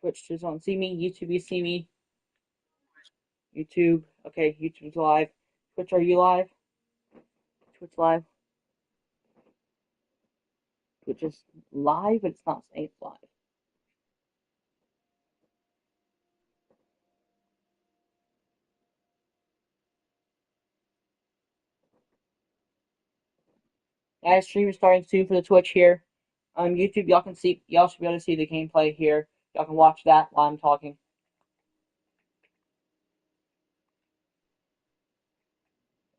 Twitch just don't see me. YouTube, you see me. YouTube. Okay, YouTube's live. Twitch, are you live? Twitch live. Twitch is live, but it's not saying it's live. Guys, stream is starting soon for the Twitch here. YouTube, y'all should be able to see the gameplay here. Y'all can watch that while I'm talking.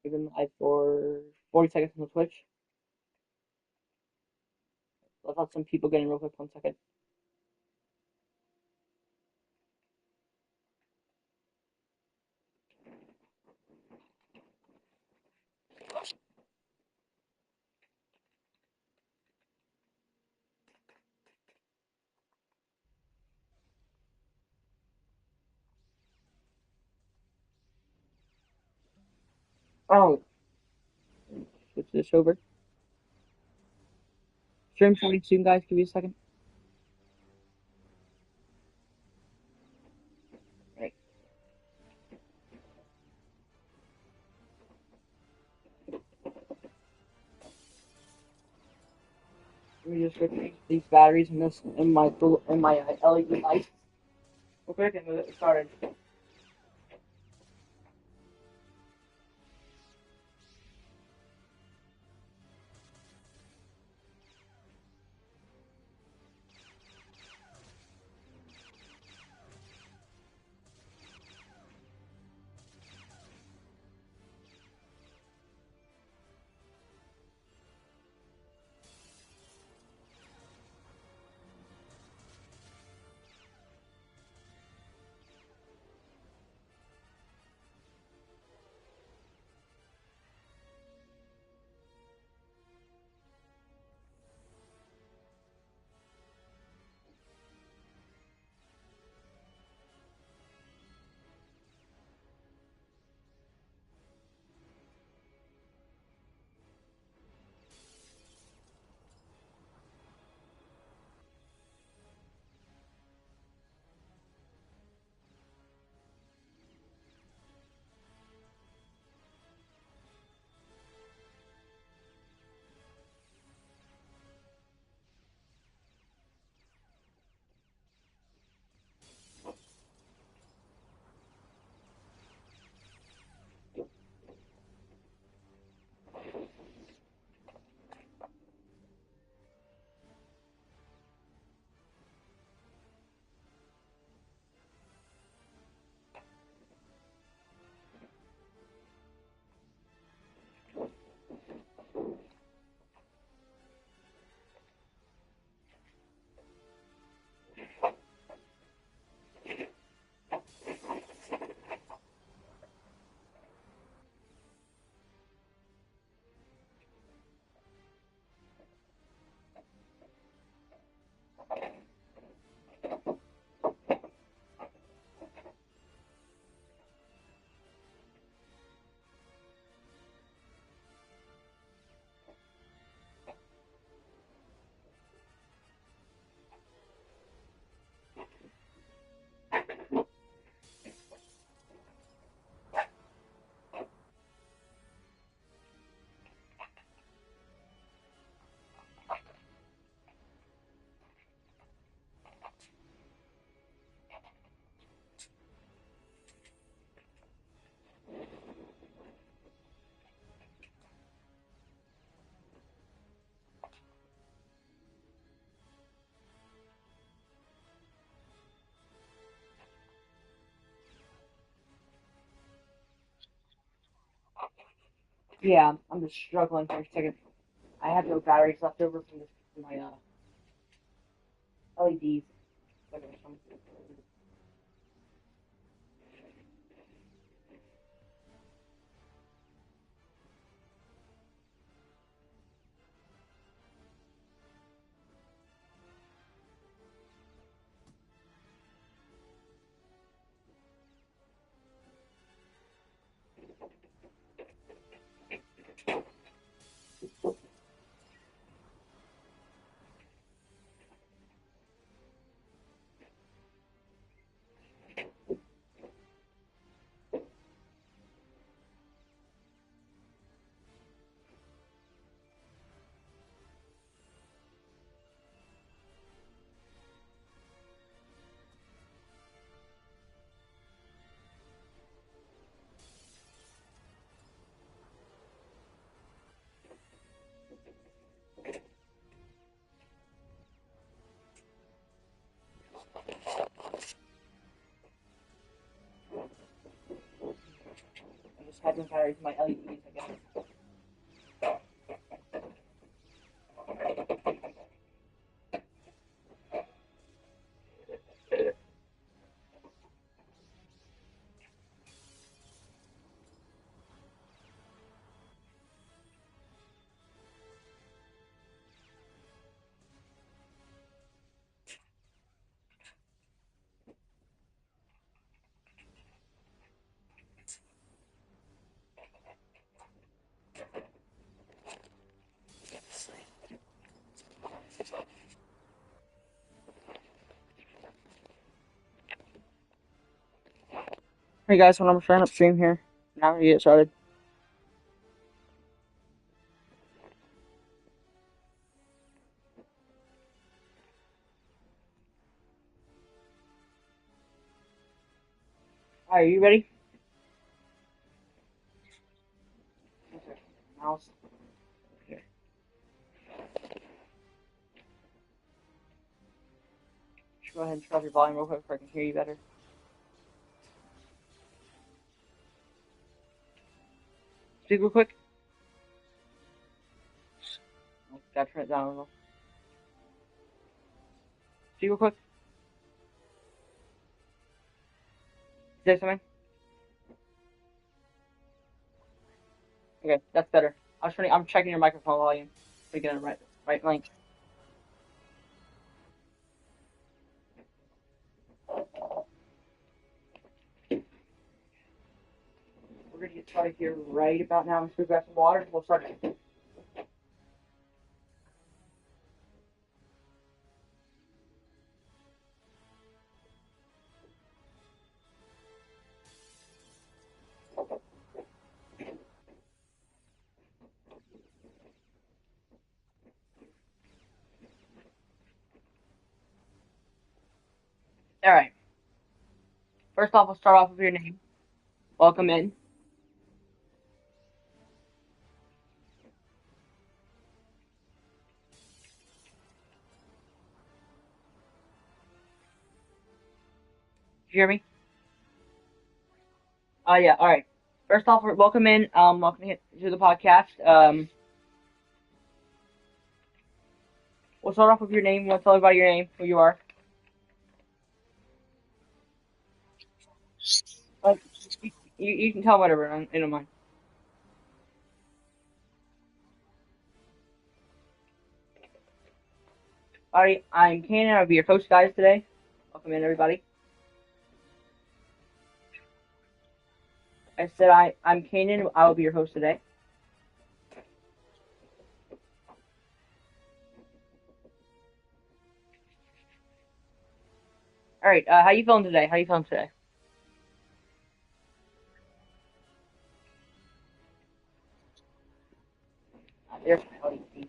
We've been live for 40 seconds on the Twitch. Let's have some people get in real quick. 1 second. Oh, switch this over. Stream starting soon, guys. Give me a second. Right. Let me just replace these batteries in my LED light. Real quick, and we'll get started. Yeah, I'm just struggling for a second. I have no batteries left over from my LEDs. had to kind of use my LEDs, I guess. Hey guys, when I'm starting up stream here, now I'm gonna get started. Alright, are you ready? Mouse. Okay. Just go ahead and turn off your volume real quick so I can hear you better. Speak real quick. Oh, gotta turn it down a little. Speak real quick. Say something. Okay, that's better. I'm checking your microphone volume to get it right length. We're gonna get started here right about now. I'm just gonna grab some water. We'll start. All right. First off, we'll start off with your name. Welcome in. Did you hear me? Yeah. All right. First off, welcome in. Welcome to the podcast. We'll start off with your name. We'll tell everybody your name, who you are. Uh, you can tell whatever. I don't mind. All right. I'm Kanan. I'll be your host, guys, today. Welcome in, everybody. I said I'm Kanan. I will be your host today. All right. How you feeling today? How you feeling today? There's my LED.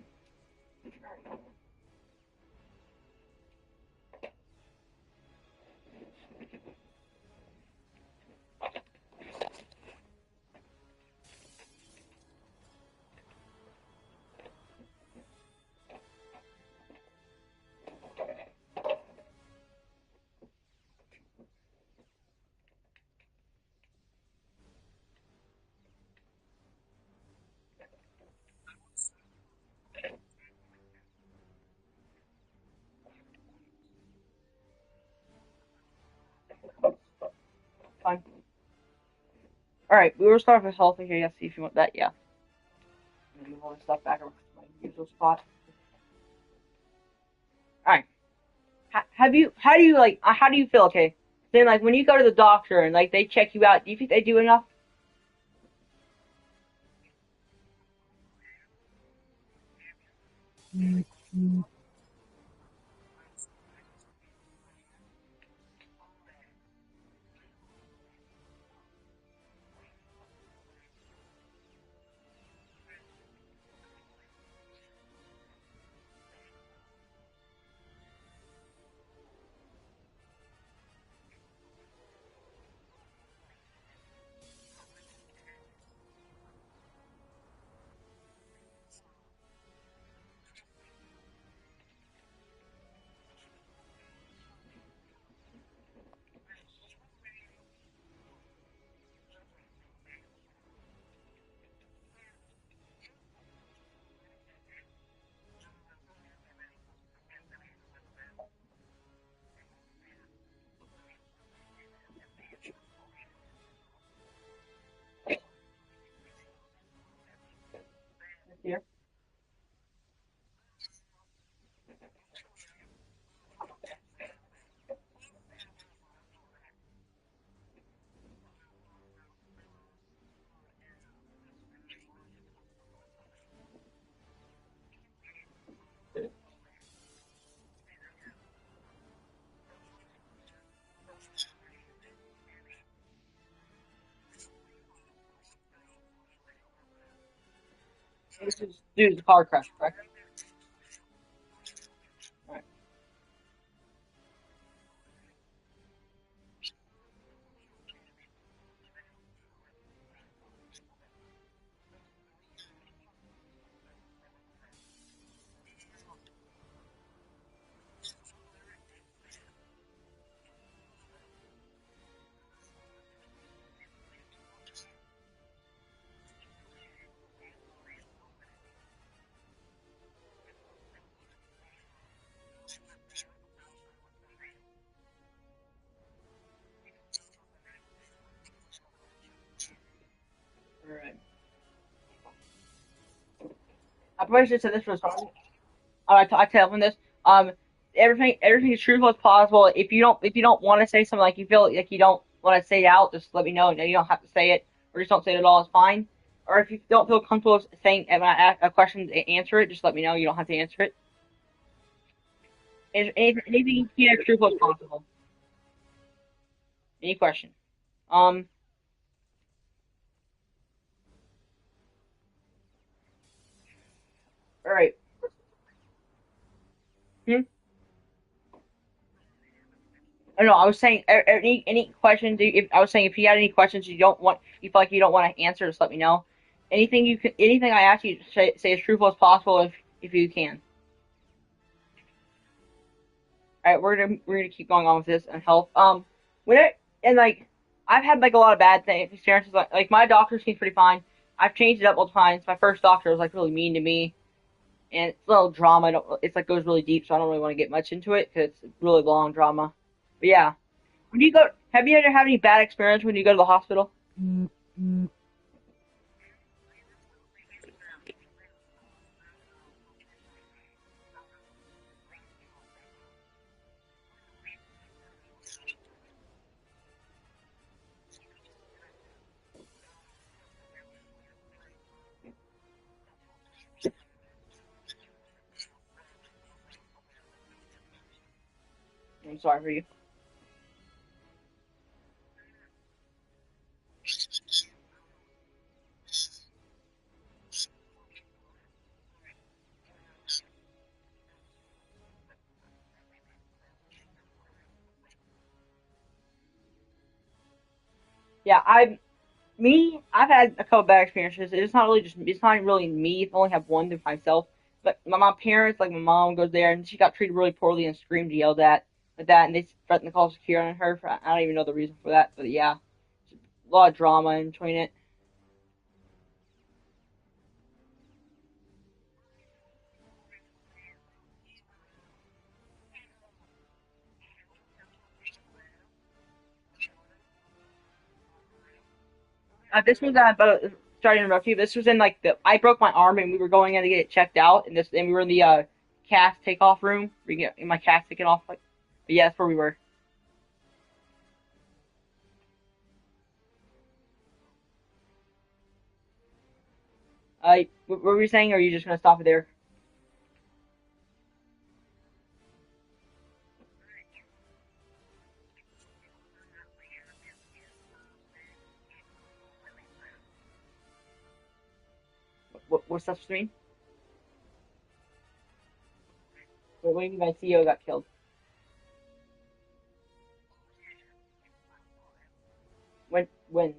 Fine. All right. We will start with health here. Yes. See if you want that. Yeah. I'm gonna move all this stuff back over to my usual spot. All right. Have you? How do you like? How do you feel? Okay. Then like when you go to the doctor and like they check you out, do you think they do enough? This is due to the car crash, correct? Alright. Alright. I probably should say this was wrong. I tell them this. Um, everything is truthful as possible. If you don't want to say something like you feel like you don't want to say it out, just let me know. No, you don't have to say it, or just don't say it at all. It's fine. Or if you don't feel comfortable saying when I ask a question, answer it. Just let me know. You don't have to answer it. Anything you can as truthful as possible. Any question? Um. All right. Hmm? I know. I was saying any questions. If I was saying if you had any questions you feel like you don't want to answer, just let me know. Anything I ask you, say as truthful as possible if you can. All right, we're gonna keep going on with this and health. When it and like I've had like a lot of bad experiences. Like my doctor seems pretty fine. I've changed it up multiple times. My first doctor was like really mean to me, and it's a little drama. It's like goes really deep, so I don't really want to get much into it because it's really long drama. But yeah, when you go, have you ever had any bad experience when you go to the hospital? I'm sorry for you. Yeah, I've had a couple bad experiences. It's not really me. I only have one to myself. But my parents, like my mom, goes there and she got treated really poorly and screamed, yelled at, like that, and they threatened to call security on her. I don't even know the reason for that, but yeah, a lot of drama in between it. This was but sorry to interrupt you. This was in like the I broke my arm and we were going in to get it checked out, and we were in the cast takeoff room. We get my cast taken off. But yeah, that's where we were. What were you saying? Or are you just gonna stop it there? What's that mean? What do you mean my CEO got killed? When?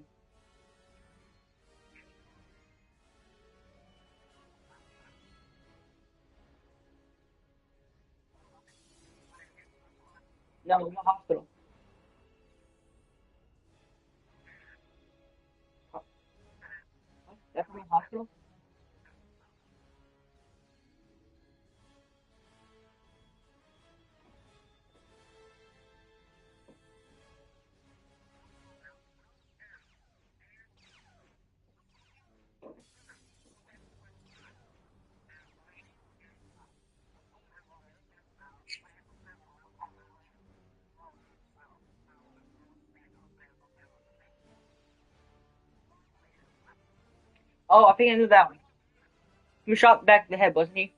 No, in the hospital. What? That's in the hospital. Oh, I think I knew that one. He was shot back in the head, wasn't he?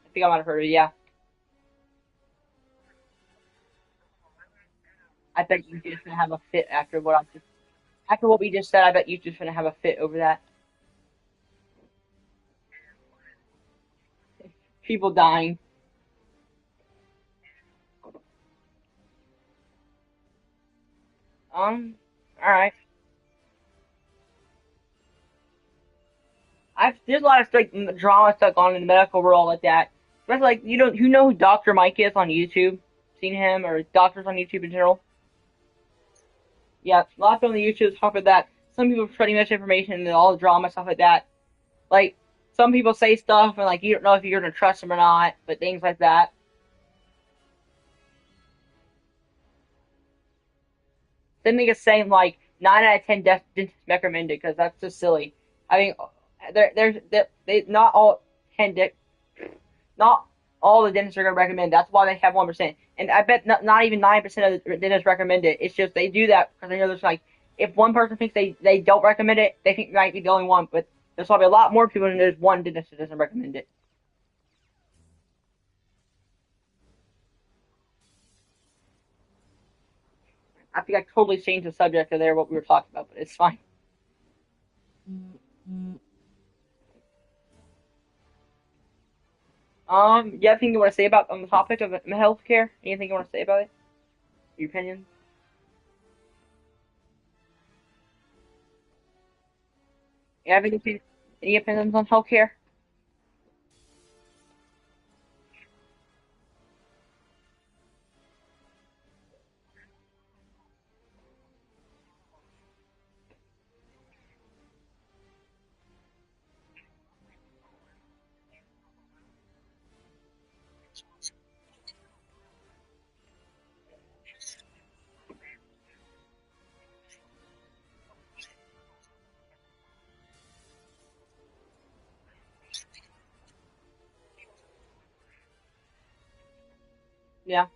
I think I might have heard it. Yeah, I bet you just gonna have a fit after what I just. After what we just said, I bet YouTube's gonna have a fit over that. People dying. All right. There's a lot of like drama stuff on in the medical world like that. But like you know who Dr. Mike is on YouTube? Seen him or doctors on YouTube in general? Yeah, lots on the YouTube talk about that. Some people are spreading misinformation and all the drama stuff like that. Like some people say stuff and like you don't know if you're gonna trust them or not, but things like that. Then they just saying like 9 out of 10 dentists recommend it because that's just silly. I mean, they not all 10 not all the dentists are going to recommend. That's why they have 1%. And I bet not even 9% of the dentists recommend it. It's just they do that because they know there's like if one person thinks they don't recommend it, they think they might be the only one. But there's probably a lot more people than there's one dentist that doesn't recommend it. I think I totally changed the subject of there what we were talking about, but it's fine. You have anything you want to say about on the topic of healthcare? Anything you want to say about it? Your opinion? You have any opinions on healthcare? Yeah,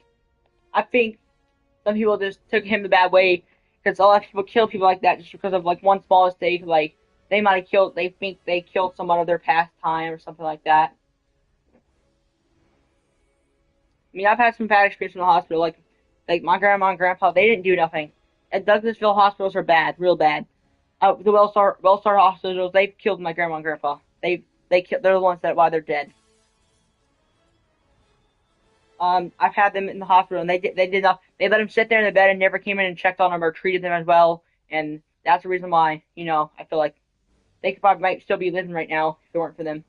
I think some people just took him the bad way because a lot of people kill people like that just because of like one small mistake. Like they might have killed, they think they killed someone of their past time or something like that. I mean, I've had some bad experiences in the hospital. Like my grandma and grandpa, they didn't do nothing. At Douglasville hospitals are bad, real bad. The Wellstar hospitals, they've killed my grandma and grandpa. They're the ones that why they're dead. I've had them in the hospital, and they did not. They let them sit there in the bed and never came in and checked on them or treated them as well. And that's the reason why I feel like they could probably might still be living right now if it weren't for them.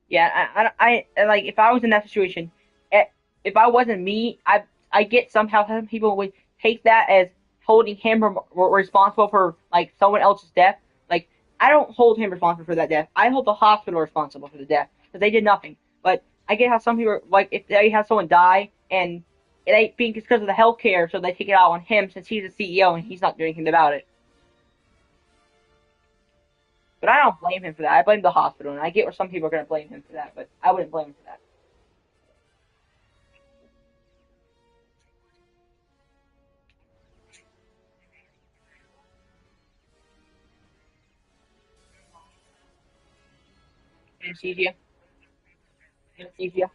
Yeah, like if I was in that situation, eh, if I wasn't me, I get somehow some people would take that as holding him responsible for like someone else's death. Like I don't hold him responsible for that death. I hold the hospital responsible for the death because they did nothing. But I get how some people like if they have someone die and they think it's because of the healthcare, so they take it out on him since he's the CEO and he's not doing anything about it. But I don't blame him for that. I blame the hospital, and I get where some people are going to blame him for that, but I wouldn't blame him for that. Anesthesia, anesthesia.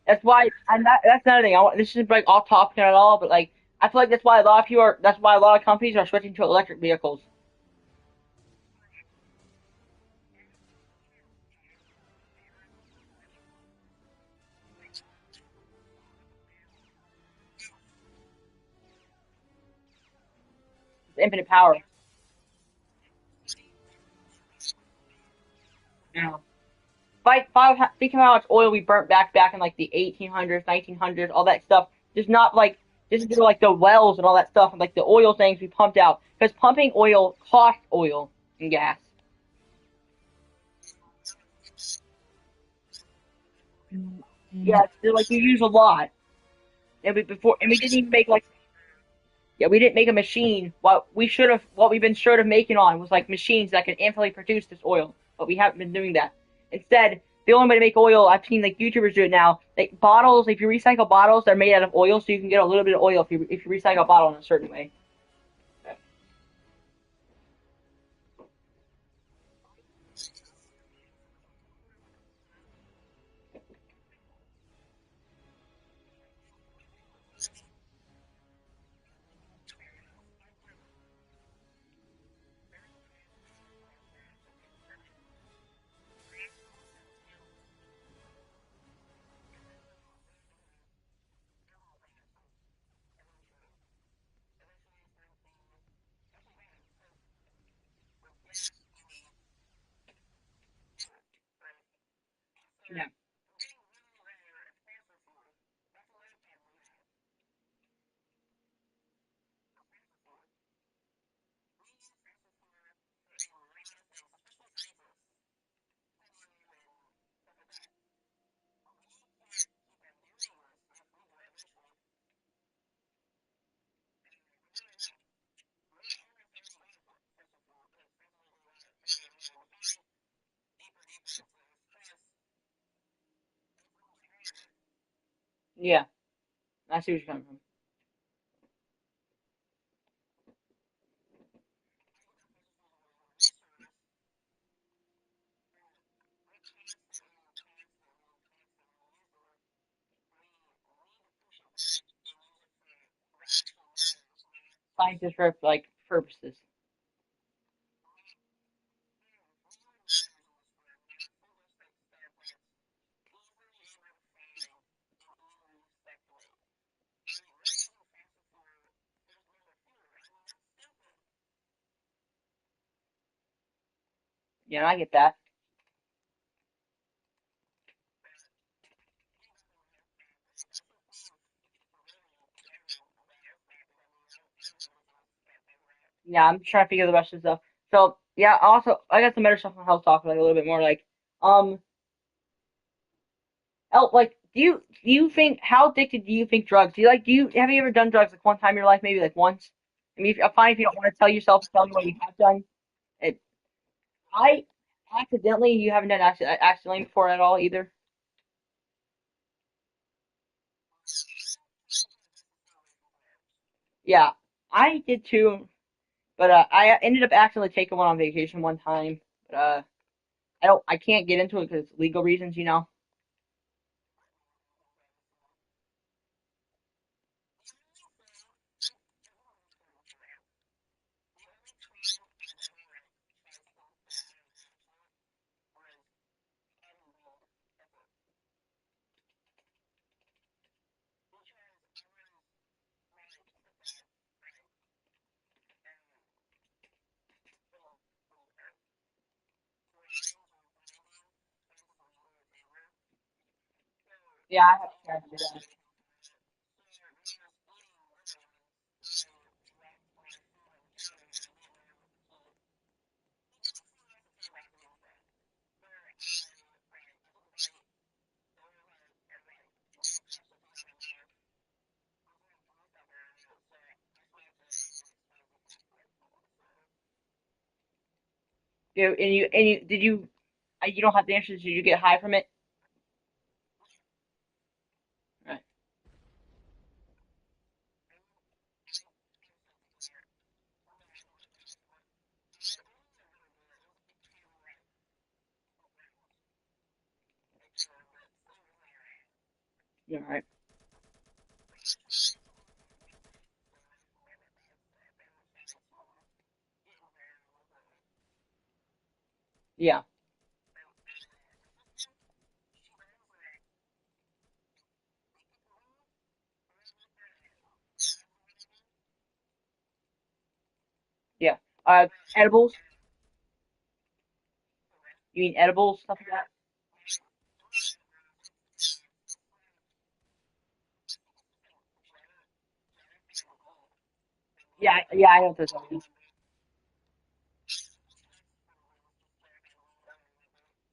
That's why, and that's another thing. This isn't like off topic at all, but like I feel like that's why a lot of people are. That's why a lot of companies are switching to electric vehicles. It's infinite power. Yeah. think about how much oil we burnt back in like the 1800s, 1900s, all that stuff. Just not like just do like the wells and all that stuff and like the oil things we pumped out because pumping oil costs oil and gas. Yeah, so, like you use a lot, and we didn't even make like yeah, we didn't make a machine. What we've been short of making on was like machines that can infinitely produce this oil, but we haven't been doing that. Instead, the only way to make oil, I've seen like YouTubers do it now. Like bottles, if you recycle bottles, they're made out of oil, so you can get a little bit of oil if you recycle a bottle in a certain way. Yeah, yeah, I see where you're coming from. Scientists for like purposes. Yeah, I get that. Yeah, I'm trying to figure the rest of the stuff. So yeah, also I got some better stuff on health talk, like a little bit more like um like do you think how addicted do you think drugs? Do you have you ever done drugs like one time in your life, maybe like once? I mean, I'm fine if you don't want to tell yourself, tell me what you have done. It, I accidentally you haven't done accidentally before at all either. Yeah, I did too, but I ended up accidentally taking one on vacation one time. But I can't get into it because legal reasons, you know. Yeah, I have to do that. And you did you you don't have the answers. Did you get high from it? Right. Yeah. Right. Yeah. Yeah. Edibles. You mean edibles stuff like that? Yeah, I know what this is.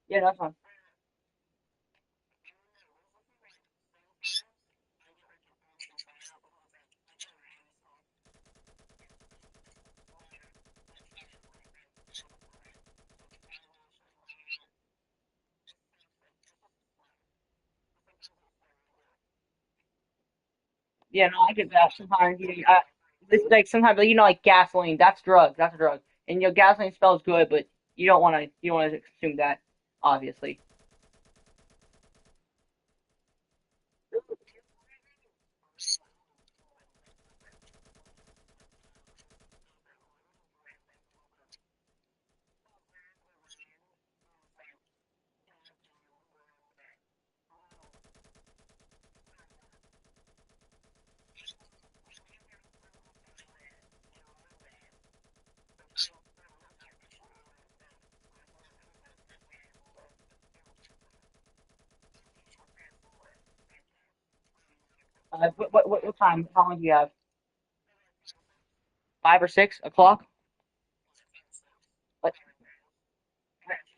Yeah, that's fine. Yeah, no, I get that. Sometimes this like sometimes like, like gasoline. That's drugs. That's a drug. And gasoline smells good, but you don't want to consume that, obviously. What time? How long do you have? 5 or 6 o'clock? Like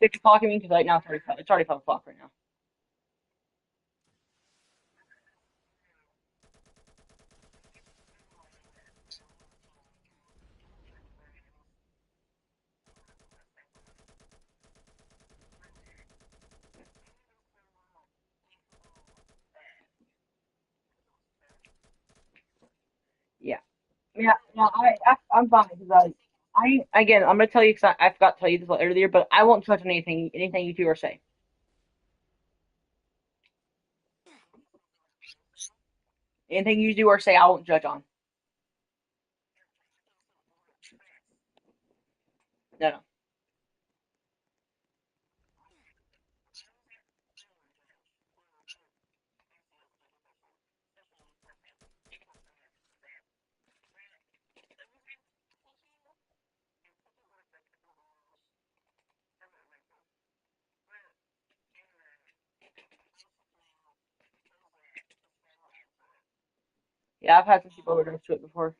6 o'clock? I mean, because right now it's already 5 o'clock right now. Yeah. Yeah, no, I'm fine because I again I'm gonna tell you because I forgot to tell you this earlier, but I won't touch on anything you do or say. Anything you do or say, I won't judge on. No, no. Yeah, I've had some people overdose to it before.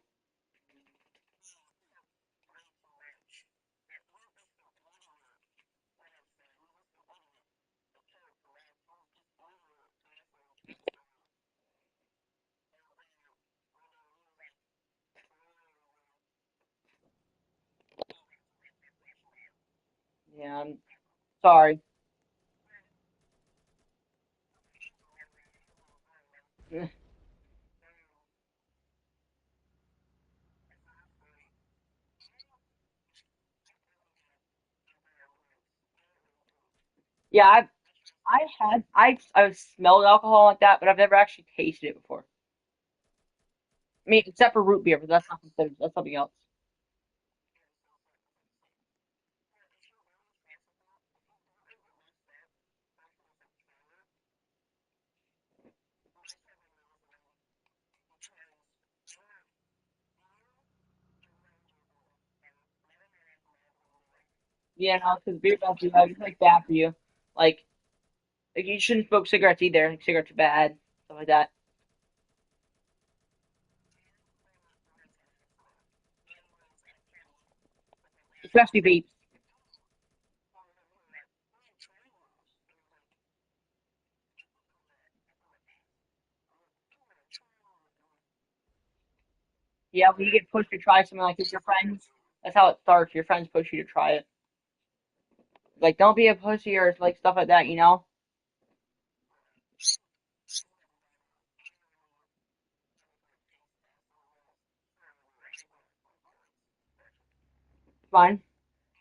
Yeah, I'm sorry. Yeah, I've smelled alcohol like that, but I've never actually tasted it before. I mean, except for root beer, but that's not considered. That's something else. Yeah, no, because beer don't do that. It's like bad for you. Like, you shouldn't smoke cigarettes either. Like, cigarettes are bad, stuff like that. Especially vapes. Yeah, when you get pushed to try something like this, your friends, that's how it starts. Your friends push you to try it. Like, don't be a pussy or like stuff like that, you know? Fine.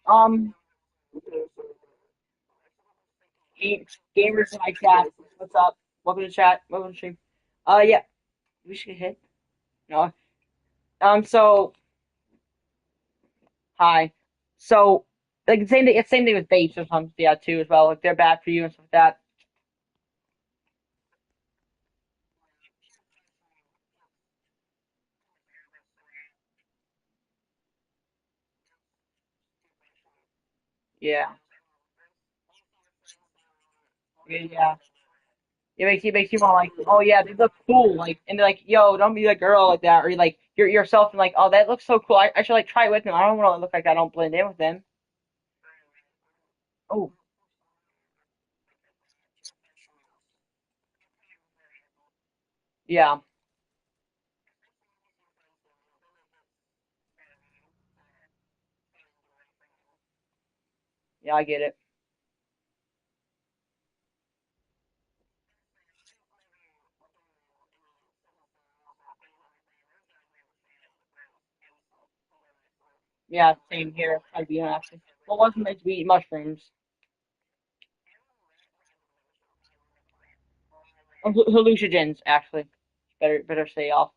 Um, gamers in my chat. What's up? Welcome to chat. Welcome to stream. Yeah, we should get hit. No. So hi. So like it's same thing with vapes sometimes, yeah, too as well. Like they're bad for you and stuff like that. Yeah. Yeah. It makes you want like, oh yeah, they look cool, like, and they're like, yo, don't be a girl like that, or you're like you're yourself and like, oh, that looks so cool. I should like try it with them. I don't want to look like I don't blend in with them. Oh yeah, yeah, I get it. Yeah, same here. I'd be honest. Well, wasn't meant to be mushrooms. Hallucinogens, actually. Better stay off.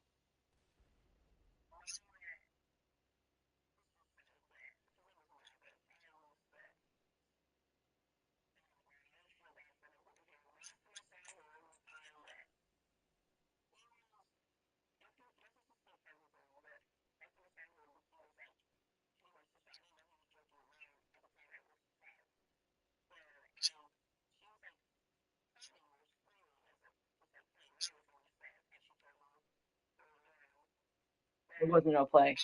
It wasn't no play.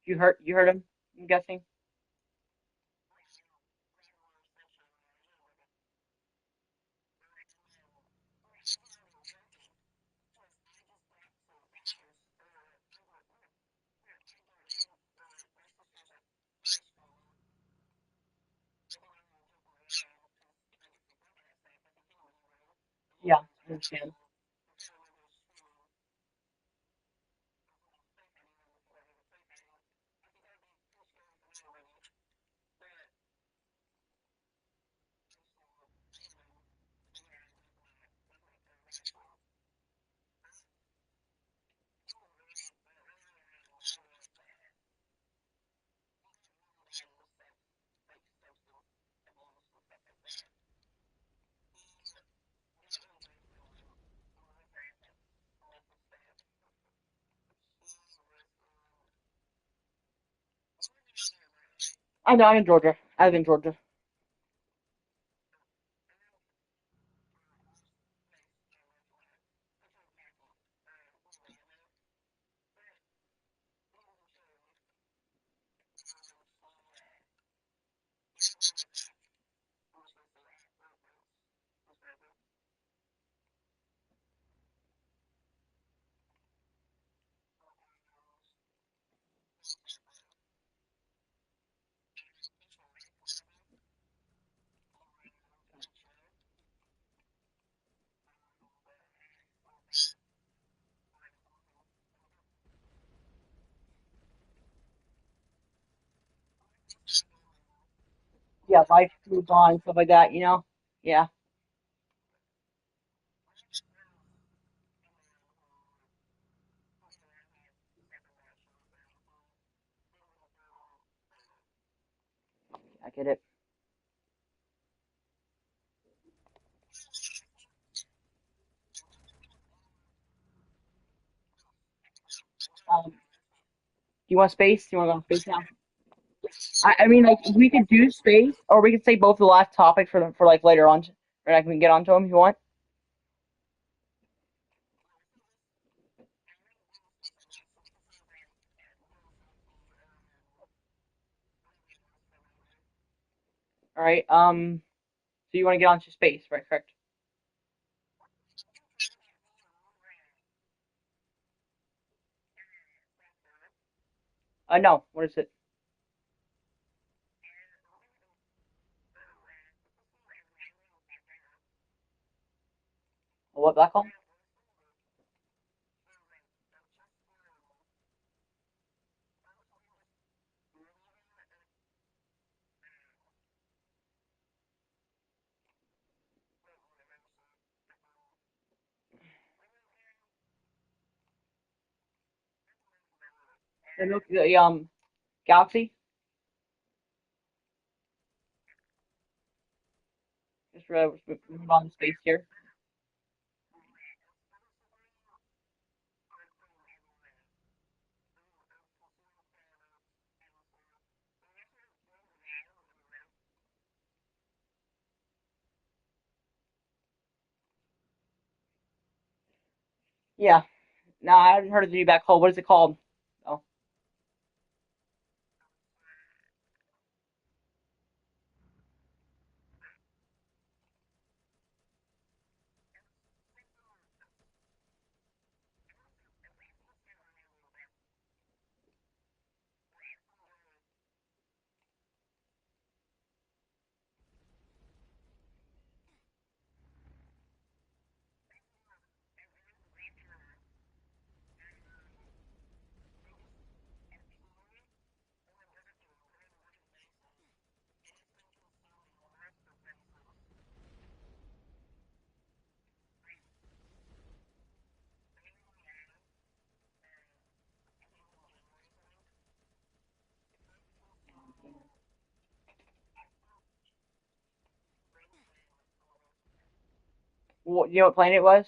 You heard him? I'm guessing. Yeah, I understand. I know. I'm in Georgia. I live in Georgia. Yeah, life moves on, stuff like that. Yeah, I get it. Do you want space? Do you want to go space now? I mean, like we could do space, or we could say both the last topics for like later on, or like we can get onto them if you want. All right. So you want to get onto space, right? Correct. No. What is it? A what black hole? The galaxy. Just move on to space here. Yeah. No, I haven't heard of the new back hole. What is it called? Oh, you know what planet it was?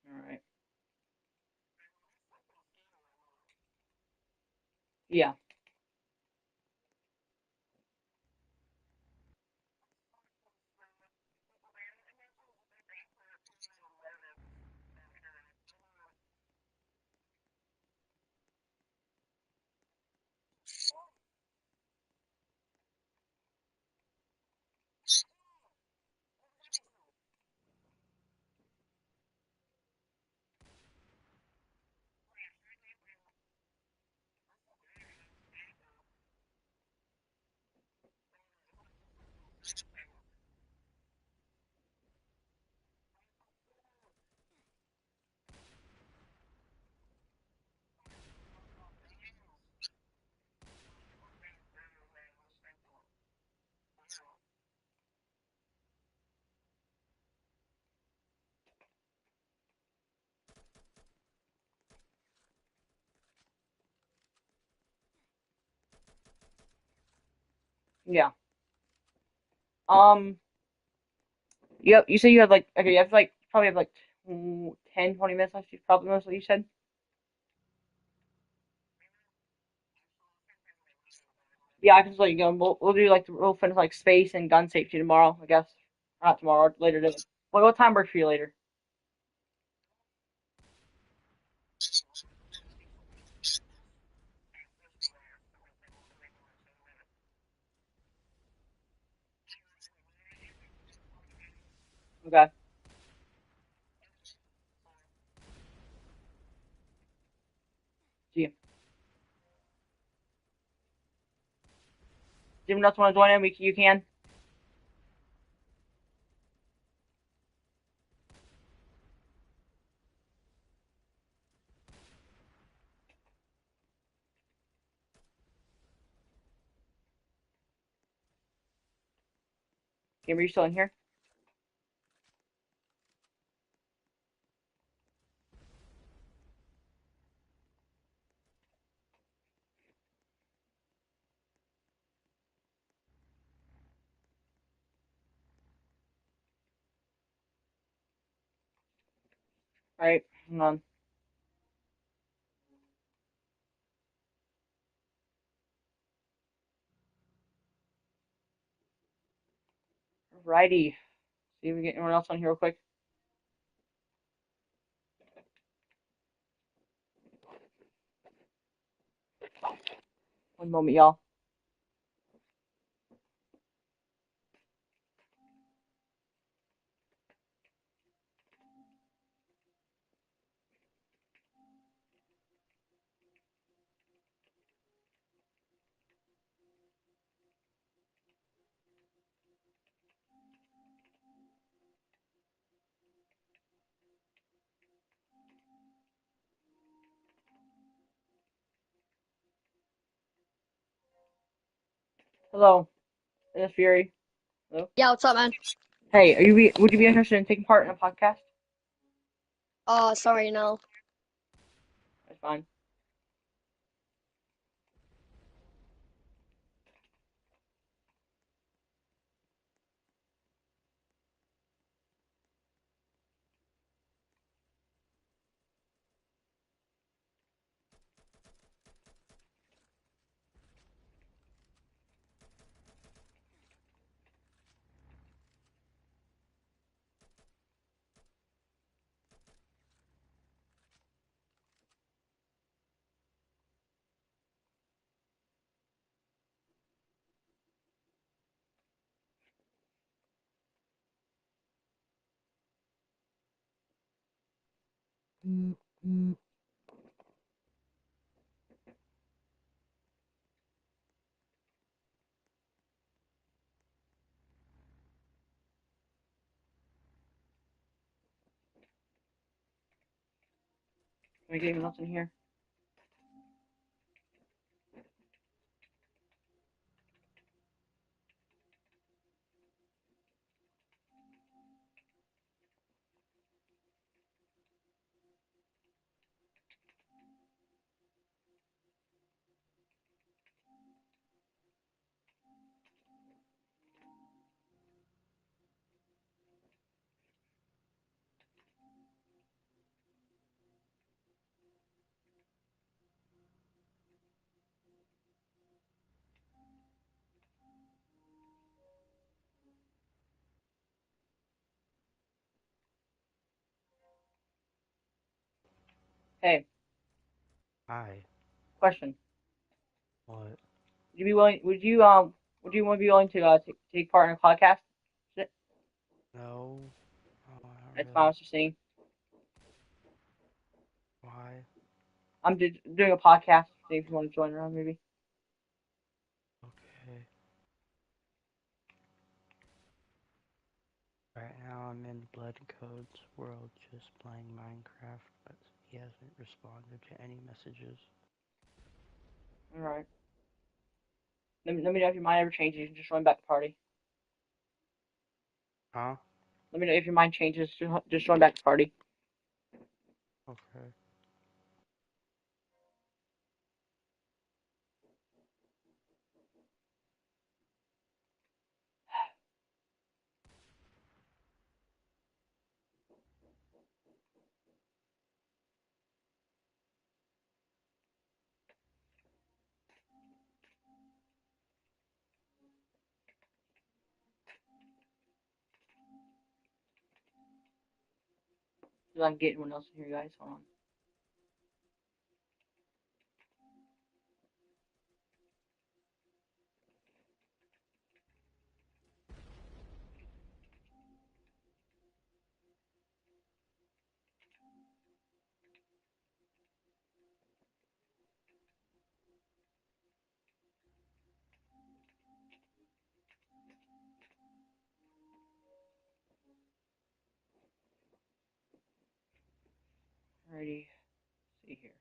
All right. Yeah. Yeah. Um. Yep. You said you had like okay. You have like probably have like 10, 20 minutes left. You probably most what you said. Yeah, I can just let you go. We'll do like we'll finish like space and gun safety tomorrow. I guess not tomorrow. Later today. What time works for you later? Okay. See you. If anyone else want to join in, you can. Gamer, you still in here? All right. Hang on. Righty. See if we get anyone else on here real quick. One moment, y'all. Hello, this is Fury. Hello. Yeah, what's up, man? Hey, would you be interested in taking part in a podcast? Oh, sorry, no. That's fine. Can I get anyone else in here? Hey, Hi. question. What? Would you be willing? Would you want to be willing to take part in a podcast? No. Oh, not That's what I really. was just saying. Why? I'm doing a podcast. See if you want to join around, maybe. Okay. Right now I'm in Blood Code's world just playing Minecraft, but he hasn't responded to any messages. All right. Let me know if your mind ever changes. You can just join back the party. Huh? Let me know if your mind changes. Just join back the party. Okay. So I can get anyone else in here, guys. Hold on. Alrighty. See here.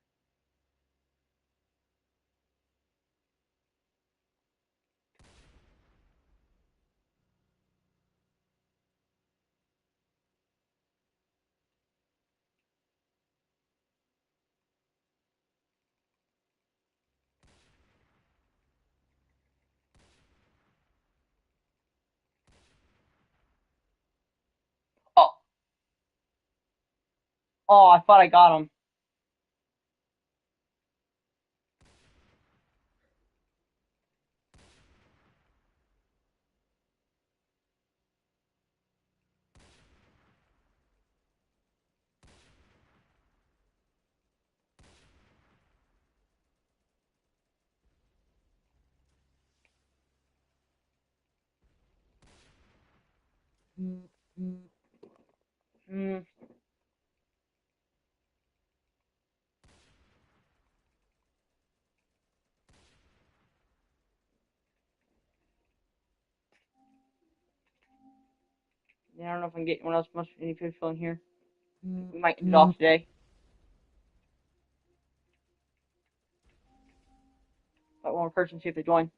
Oh, oh! I thought I got him. Hmm. Yeah, I don't know if I can get anyone else. Much any people in here. We might end it off today. But one more person, see if they join.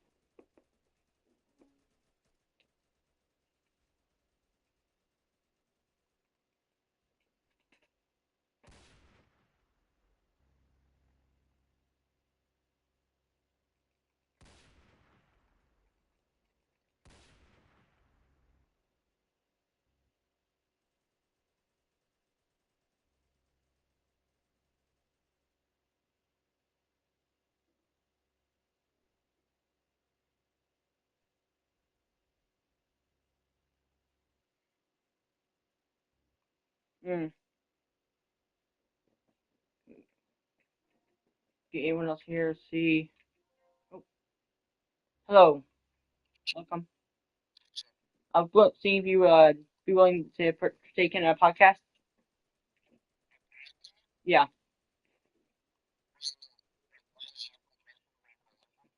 Hmm. Get anyone else here? See. Oh, hello. Welcome. I'll see if you be willing to partake in a podcast. Yeah,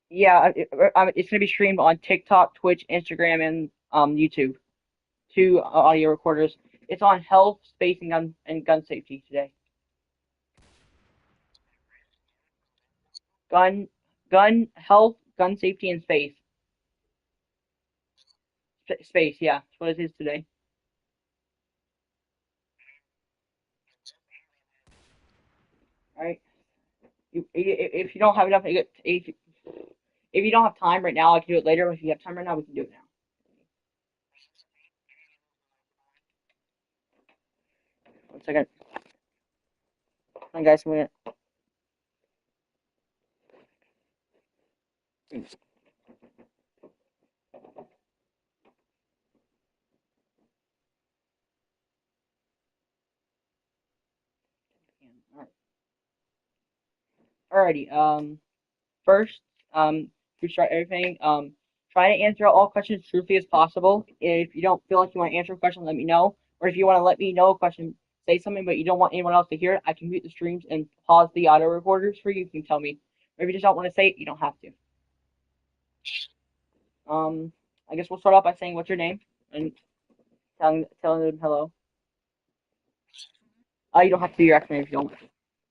yeah. It's gonna be streamed on TikTok, Twitch, Instagram, and YouTube. Two audio recorders. It's on health, space, and gun safety today. Gun, gun health, gun safety, and space. Space, yeah, that's what it is today. All right. If you don't have enough, if you don't have time right now, I can do it later. But if you have time right now, we can do it now. One second. Hi guys, I'm gonna. Alrighty. First, to start everything, try to answer all questions as truthfully as possible. If you don't feel like you want to answer a question, let me know. Or if you want to let me know a question, say something, but you don't want anyone else to hear it, I can mute the streams and pause the auto recorders for you. You can tell me. Or if you just don't want to say it, you don't have to. Um, I guess we'll start off by saying what's your name and telling them hello. You don't have to do your accent if you don't. All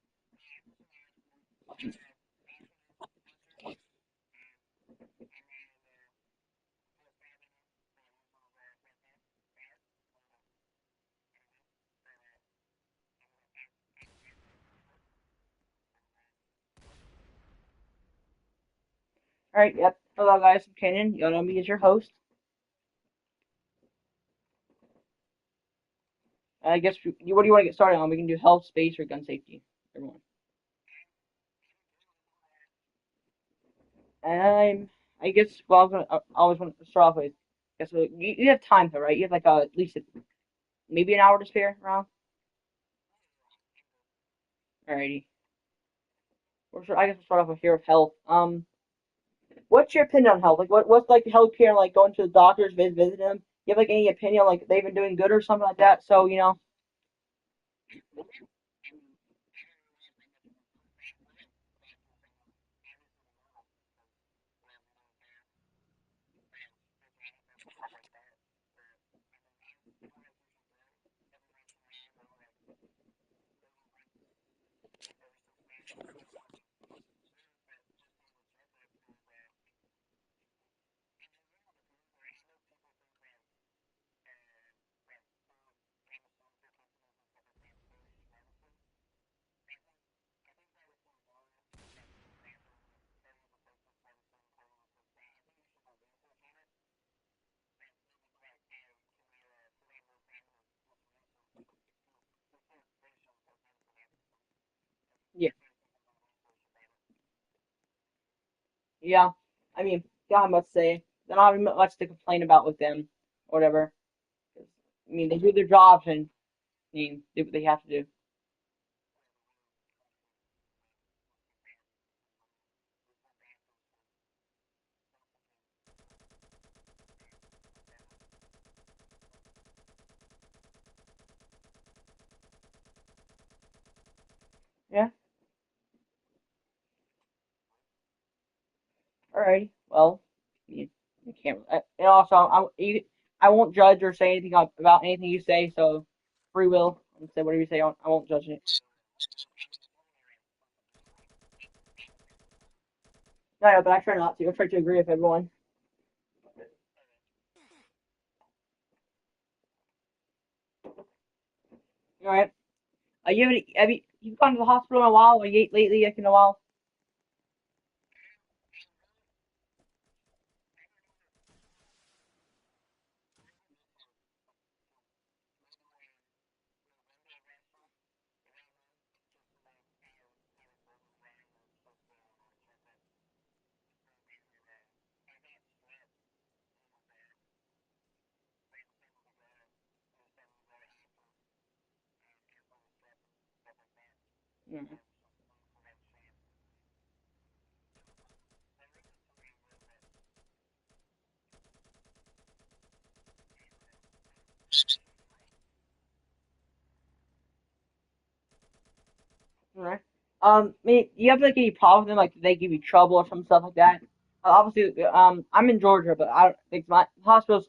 right. Yep. Hello, guys. I'm Kenan. You know me as your host. I guess what do you want to get started on? We can do health, space, or gun safety. Everyone. I guess. Well, I always want to start off with. I guess you have time though, right? You have like at least maybe an hour to spare around. Alrighty. I guess we'll start off with here of health. What's your opinion on health? Like, what's like healthcare like going to the doctors, visiting them? You have like any opinion like they've been doing good or something like that? So you know. Yeah. Yeah. I mean, yeah, I must say, I don't have much to complain about with them, or whatever. I mean, they do their jobs and I mean, do what they have to do. Yeah. Alrighty. Well, you can't. And also, I won't judge or say anything about anything you say. So, free will. Say whatever you say. I won't judge it. No, no, but I try not to. I try to agree with everyone. All right. You've gone to the hospital in a while, or you lately, like in a while? Mm. Alright. I mean, you have like any problem with them? Like, do they give you trouble or some stuff like that? Obviously, I'm in Georgia, but I don't think my hospitals,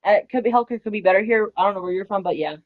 it could be healthcare could be better here. I don't know where you're from, but yeah,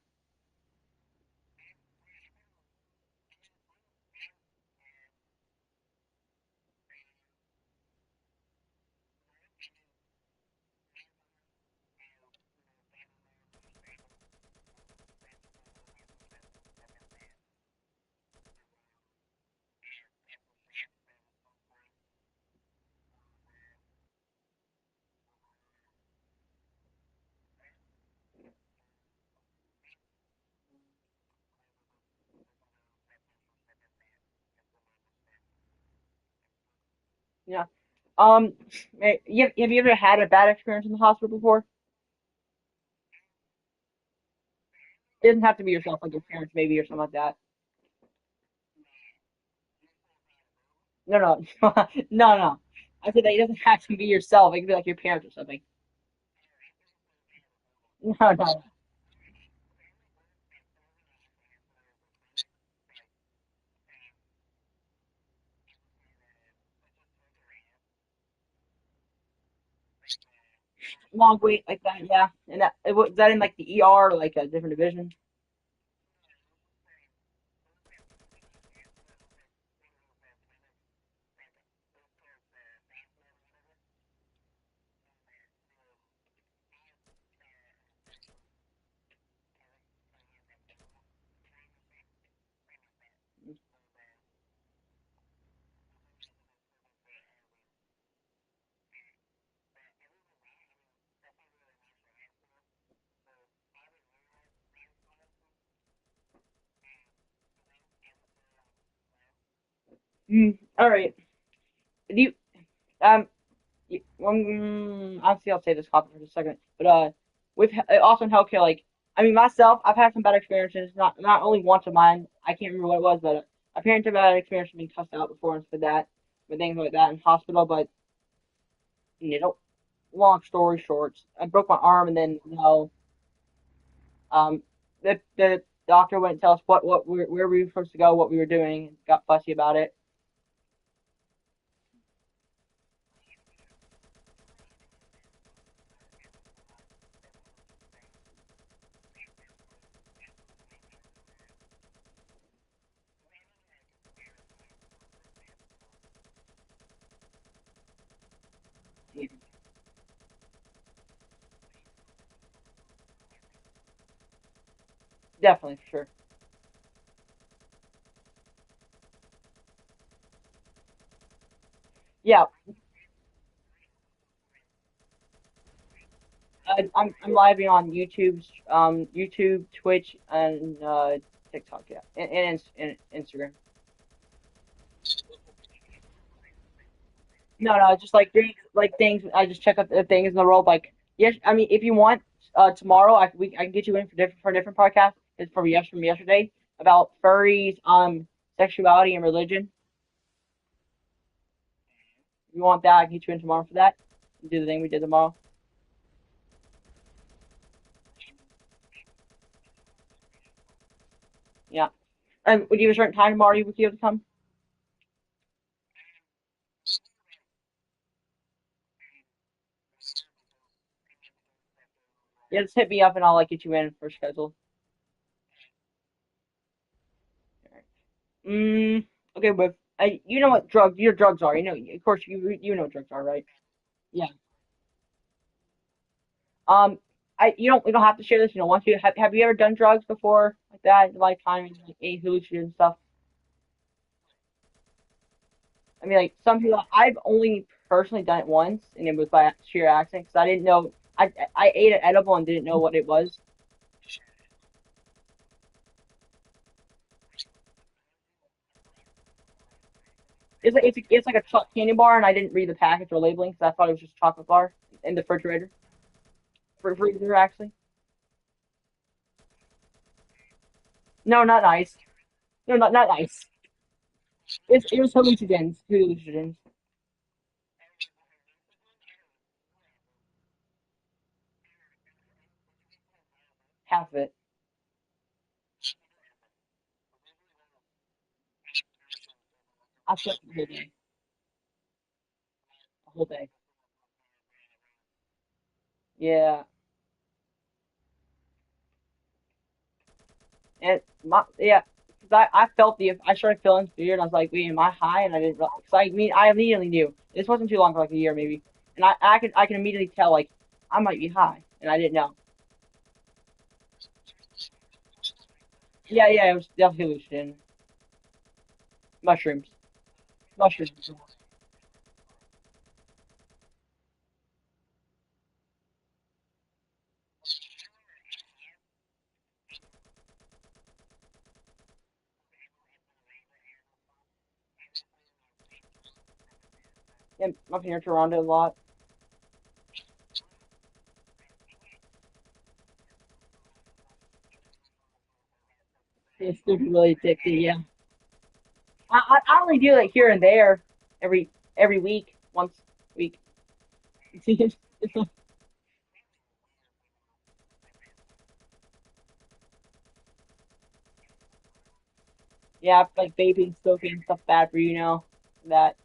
yeah. Um, have you ever had a bad experience in the hospital before? It doesn't have to be yourself, like your parents maybe or something like that. No, no, no, no. I said that it doesn't have to be yourself. It could be like your parents or something. No, no. Long wait like that, yeah. And was that in like the ER or like a different division? All right. Do you honestly, I'll say this topic for just a second, but with also in healthcare, like I mean, myself, I've had some bad experiences. Not only once of mine, I can't remember what it was, but a parent had a bad experience being cussed out before and for that, with things like that in hospital. But you know, long story short, I broke my arm, and then um, the doctor wouldn't tell us where we were supposed to go, what we were doing, got fussy about it. Yeah, definitely for sure. Yeah, I'm living on YouTube, Twitch, and TikTok. Yeah, and Instagram. No, just like things. I just check out the things in the world. Like, yes, I mean, if you want, tomorrow I can get you in for a different podcast. It's from yesterday about furries, sexuality and religion. If you want that, I can get you in tomorrow for that. Do the thing we did tomorrow. Yeah. Would you have a certain time tomorrow you would be able to come? Yeah, just hit me up and I'll like get you in for schedule. Mm, okay, but you know what your drugs are. You know, of course, you know what drugs are, right? Yeah. Um, we don't have to share this. You know, once you have you ever done drugs before like that in your lifetime, like any hallucinogens and stuff? I mean, like some people, I've only personally done it once, and it was by sheer accident because I didn't know. I ate an edible and didn't know what it was. It's like a candy bar, and I didn't read the package or labeling because I thought it was just a chocolate bar in the refrigerator. Freezer actually. No, not nice. No, not nice. It was hallucinogens. Two hallucinogens. Half of it. I slept the whole day. The whole day. Yeah. And yeah, because I felt I started feeling fear, and I was like, wait, am I high? And I didn't, because I immediately knew. This wasn't too long, for like a year maybe. And I can immediately tell, like, I might be high, and I didn't know. Yeah, yeah, it was definitely hallucinating. Mushrooms. Mushrooms. Yeah, my parents were around it a lot. It's super really addicting, yeah. I only do like here and there, every week, once a week. Yeah, like vaping, smoking, stuff bad for you, that.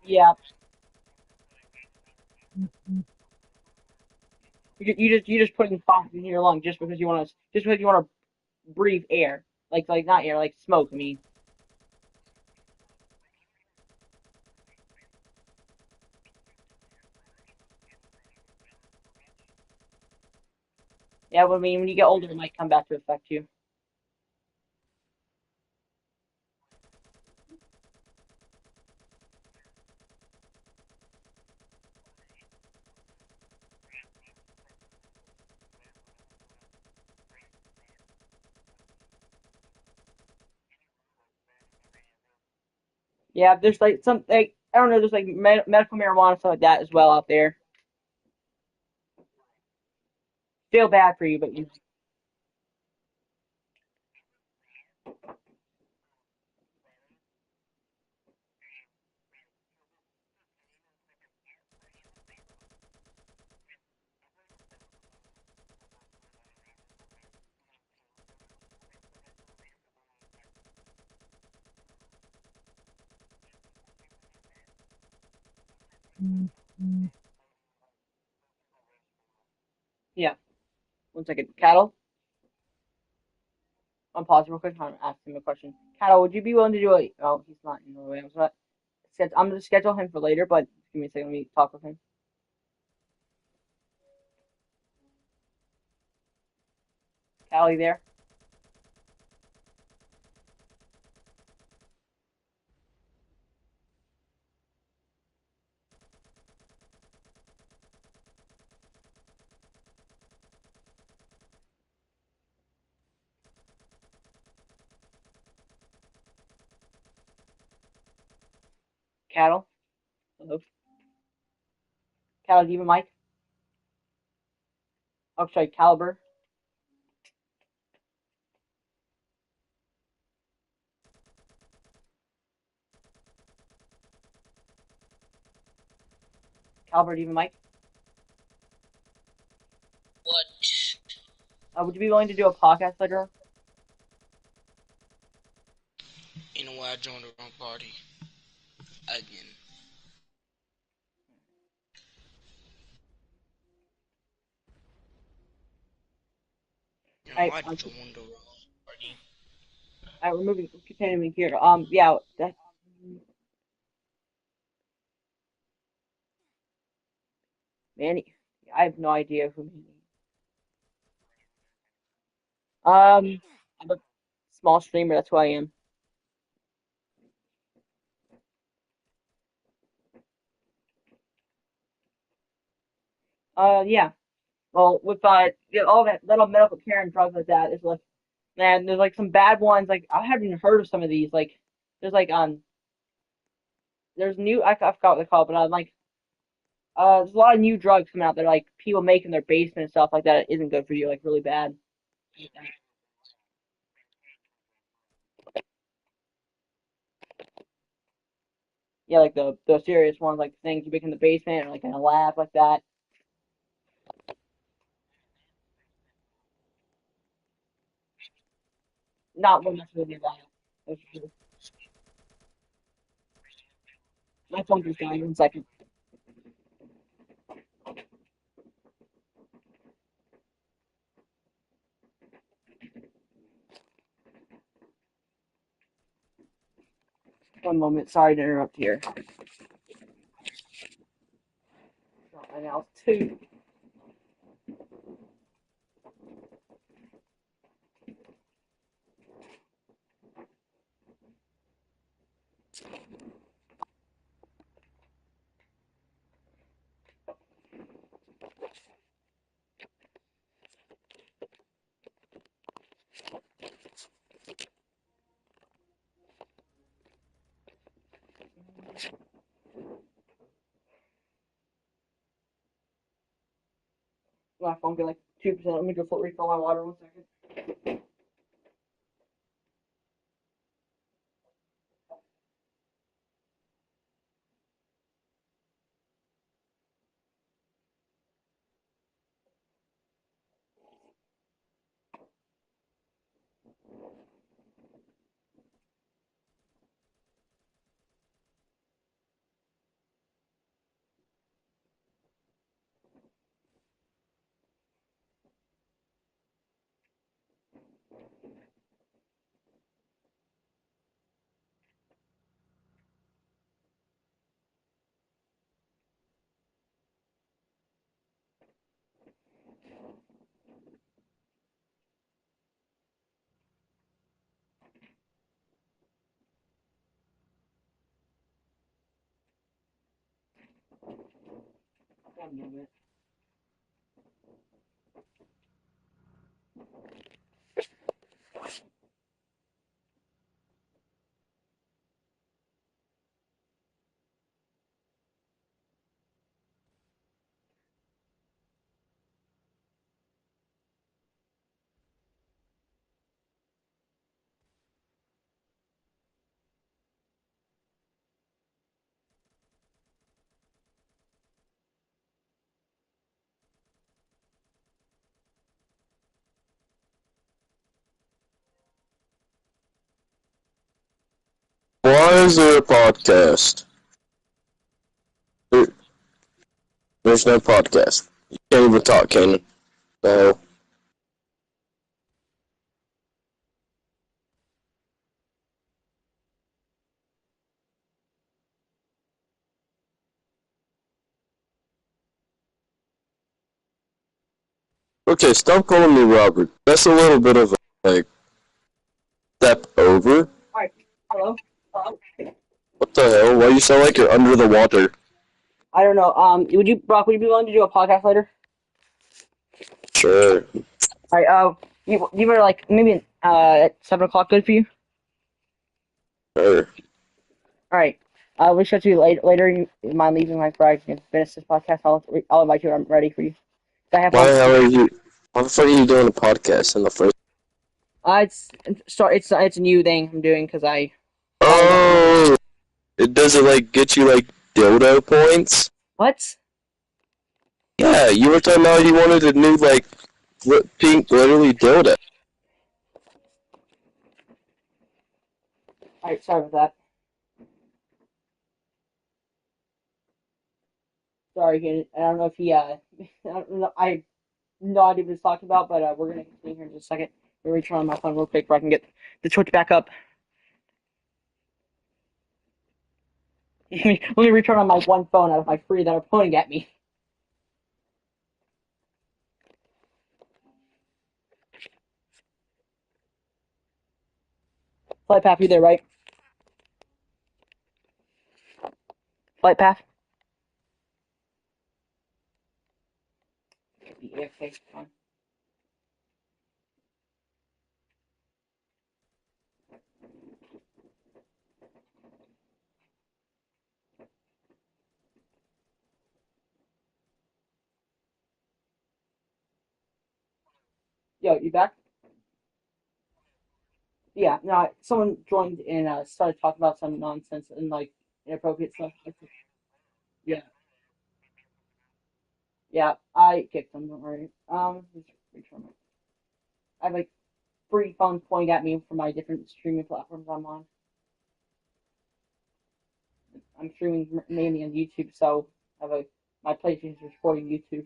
Yeah, you just putting toxins in your lung just because you want to breathe air, like not air, like smoke. I mean, yeah. Well, I mean, when you get older, it might come back to affect you. Yeah, there's like some like I don't know, there's like medical marijuana stuff like that as well out there. Feel bad for you, but yeah. One second, cattle. I'm pausing real quick. I'm asking him a question. Cattle, would you be willing to do a? Oh, he's not in the way. I'm gonna schedule him for later, but give me a second. Let me talk with him. Cattle, you there? Cattle. Hello. Cattle, do you have a mic? Oh, sorry, Caliber. Caliber, do you have a mic? Would you be willing to do a podcast later? You know what? I joined the wrong party again. You know, I I I'm, joined the wrong party. we're moving, continuing here. Yeah, Manny. I have no idea who Manny is. I'm a small streamer. That's who I am. Yeah. Well, with yeah, all that little medical care and drugs like that, there's like, man, there's like some bad ones. Like I haven't even heard of some of these. Like there's like there's new I forgot what they're called, but like there's a lot of new drugs coming out that like people make in their basement and stuff like that. It isn't good for you. Like really bad. Yeah, like the serious ones, like things you make in the basement or like in a lab like that. Not one that's really that. That's for sure. My phone just died. 1 second. One moment. Sorry to interrupt here. I know two. My phone get like 2%. Let me go refill my water 1 second. One moment. Why is there a podcast? There, there's no podcast. You can't even talk, Kanan. No. Okay, stop calling me Robert. That's a little bit of a like, step over. Alright. Hello? Hello? What the hell? Why you sound like you're under the water? I don't know. Brock, would you be willing to do a podcast later? Sure. Alright, you were like, maybe, at 7 o'clock good for you? Sure. Alright. We'll reach out to you later. You mind leaving my bride and finish this podcast? I'll invite you when I'm ready for you. I have Why fun. the hell are you? Why the fuck are you doing a podcast in the first? It's a new thing I'm doing because I finally got my. Oh, it doesn't like get you like dildo points. What? Yeah, you were talking about you wanted a new like pink glittery dildo. Alright, sorry about that. Sorry, Ken. I don't know if he I don't know. I have no idea what he's talking about, but we're gonna continue here in just a second. Let me return on my phone real quick before I can get the Twitch back up. Let me return on my one phone out of my three that are pointing at me. Flight path, you there, right? Flight path. Yeah, okay, fine. Yo, you back? Yeah. No, someone joined and started talking about some nonsense and like inappropriate stuff. Yeah, yeah. I kicked them. Don't worry. Just make sure I have like three phones pointing at me from my different streaming platforms I'm on. I'm streaming mainly on YouTube, so I have my PlayStation is recording YouTube.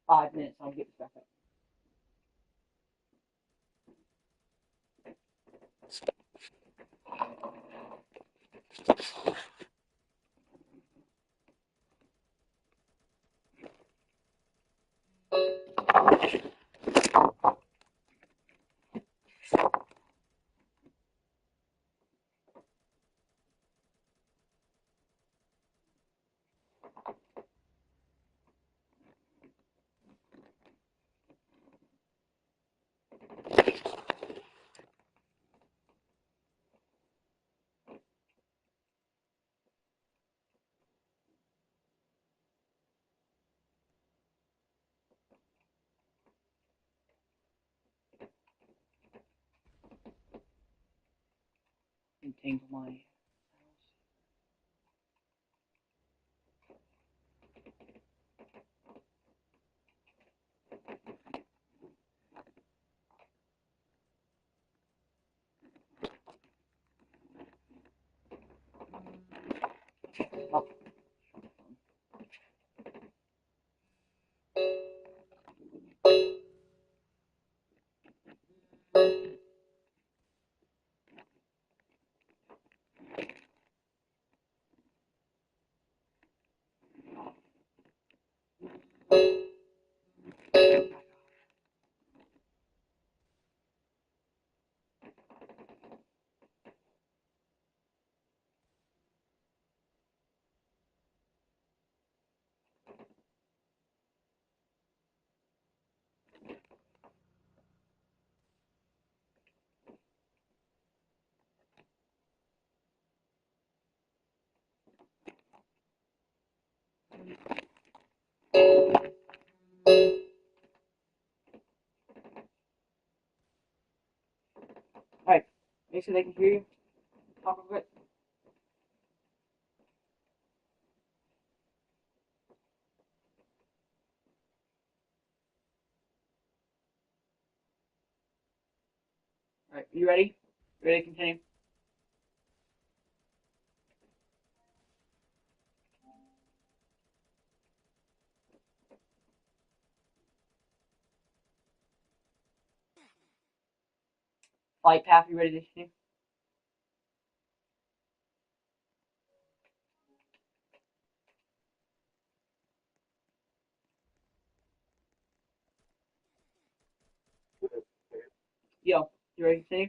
5 minutes, I'll get this back up. Entangle my. Oh, alright. Make sure they can hear you. Talk a bit. Alright, you ready? Ready to continue? Flight path, you ready to continue? Yo, you ready to continue?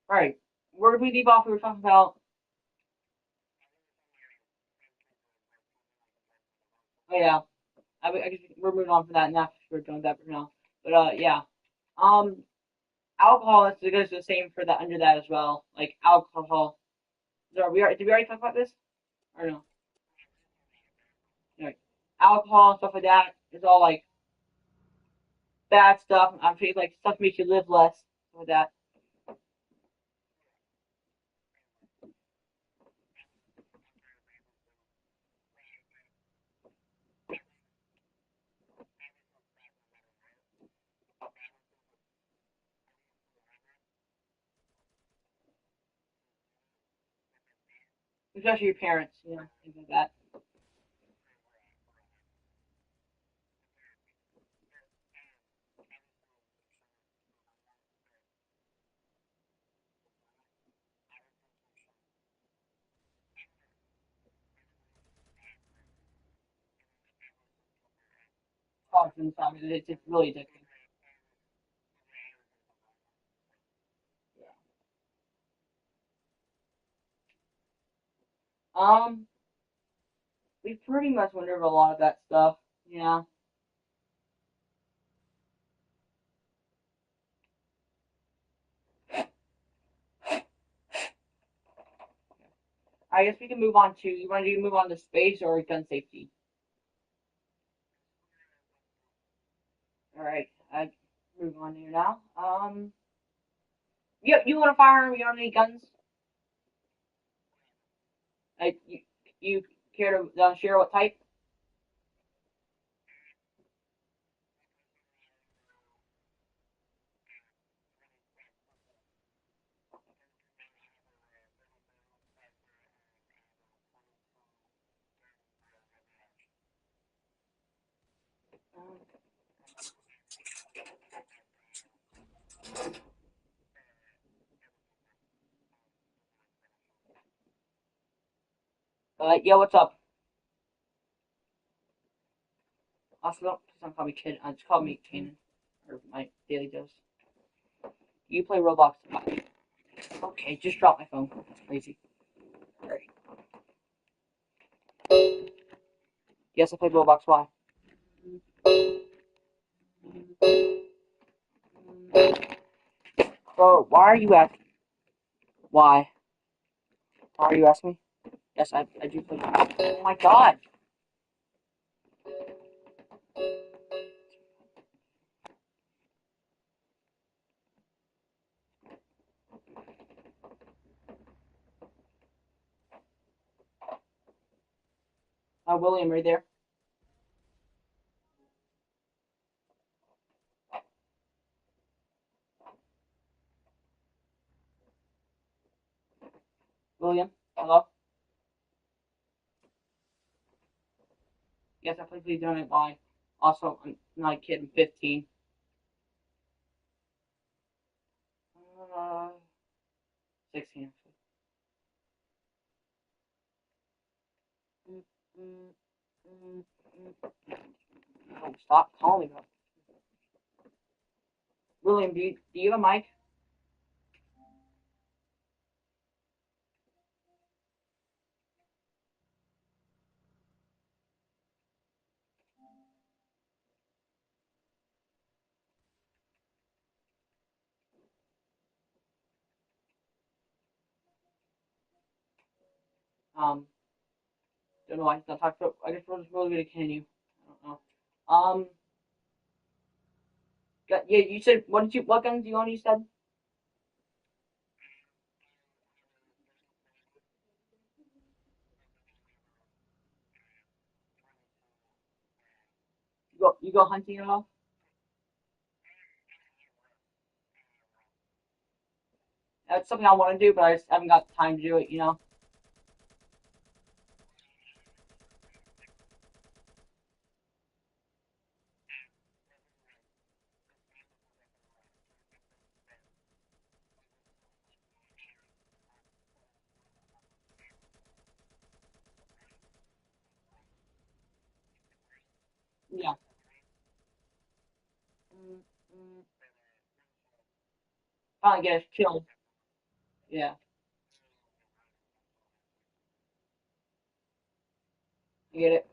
Alright. Where did we leave off? We were talking about. Oh, yeah. I guess we're moving on from that now. We're done with that for now. But, yeah. Um, alcohol is the same for that under that as well. Like, alcohol. Did we already talk about this? Or no? Like, alcohol and stuff like that is all, like, bad stuff. I'm sure, like, stuff makes you live less. Stuff like that. Especially your parents, things like that. Toxins, I mean, it's really addicting. Yeah. Um, we pretty much went over a lot of that stuff. Yeah. I guess we can move on to. You want to move on to space or gun safety? All right. Move on here now. You want a firearm? You want any guns? Like you care to share what type? Yeah. What's up? Also, don't call me kid. Just call me Kanan, or my daily dose. You play Roblox? Okay, just drop my phone. That's crazy. All right. Yes, I played Roblox. Why? Bro, why are you asking? Why? Why are you asking me? Yes, I do play. Oh my god. William, right there. William, hello. Yes, I play Please Don't Why. Also, I'm not a kid. I'm 15. Uh, 16. Mm, mm, mm, mm. Oh, stop calling me. William, do you have a mic? Don't know why he's not talking. But I guess we're just really gonna continue. I don't know. Yeah, you said what guns do you own? You said you go hunting at all? That's something I want to do, but I just haven't got time to do it. Yeah. Mm, mm. Finally get us killed. Yeah, you get it.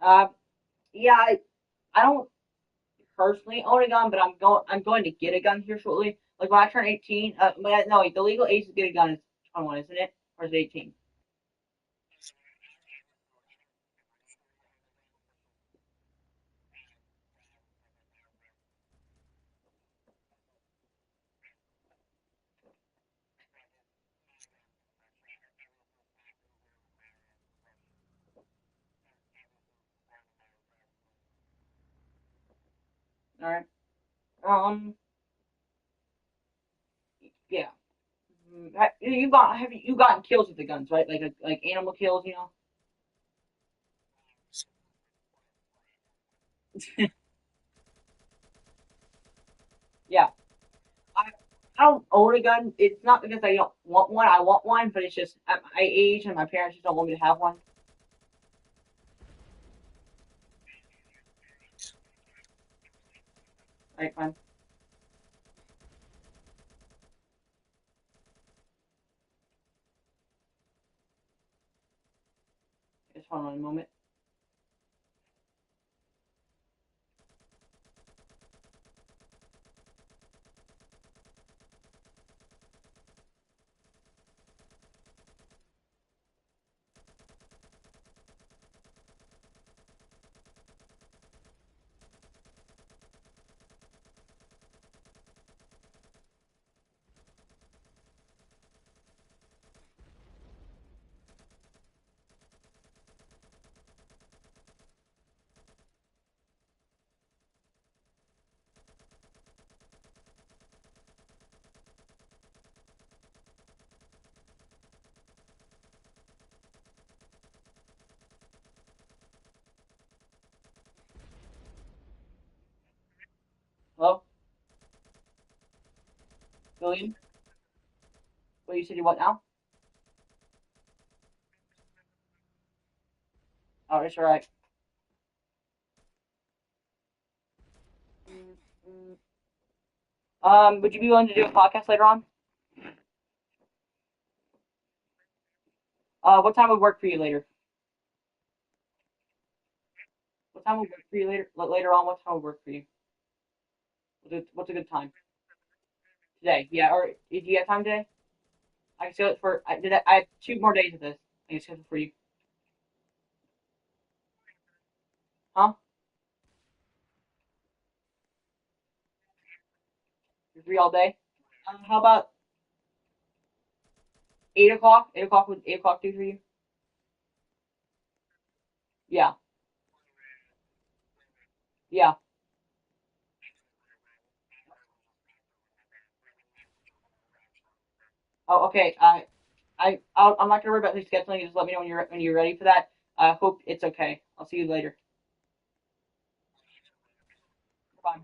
Uh, yeah, I don't personally own a gun, but I'm going to get a gun here shortly. Like when I turn 18. No, the legal age to get a gun is 21, isn't it? Or is it 18? All right. Yeah. Have you gotten kills with the guns, right? Like animal kills. Yeah. I I don't own a gun. It's not because I don't want one. I want one, but it's just at my age and my parents just don't want me to have one. Right, fine. Just hold on a moment. William? What you said you what now? Oh, it's alright. Would you be willing to do a podcast later on? What time would work for you later? What time would work for you later? Later on, what time would work for you? What's a good time? Today, yeah. Or do you have time today? I can schedule it for. I have 2 more days of this. I can schedule it for you. Huh? You're free all day. How about 8 o'clock? 8 o'clock would 8 o'clock do for you? Yeah, yeah. Oh, okay. I'm not gonna worry about the scheduling. Just let me know when you're ready for that. I hope it's okay. I'll see you later. Bye.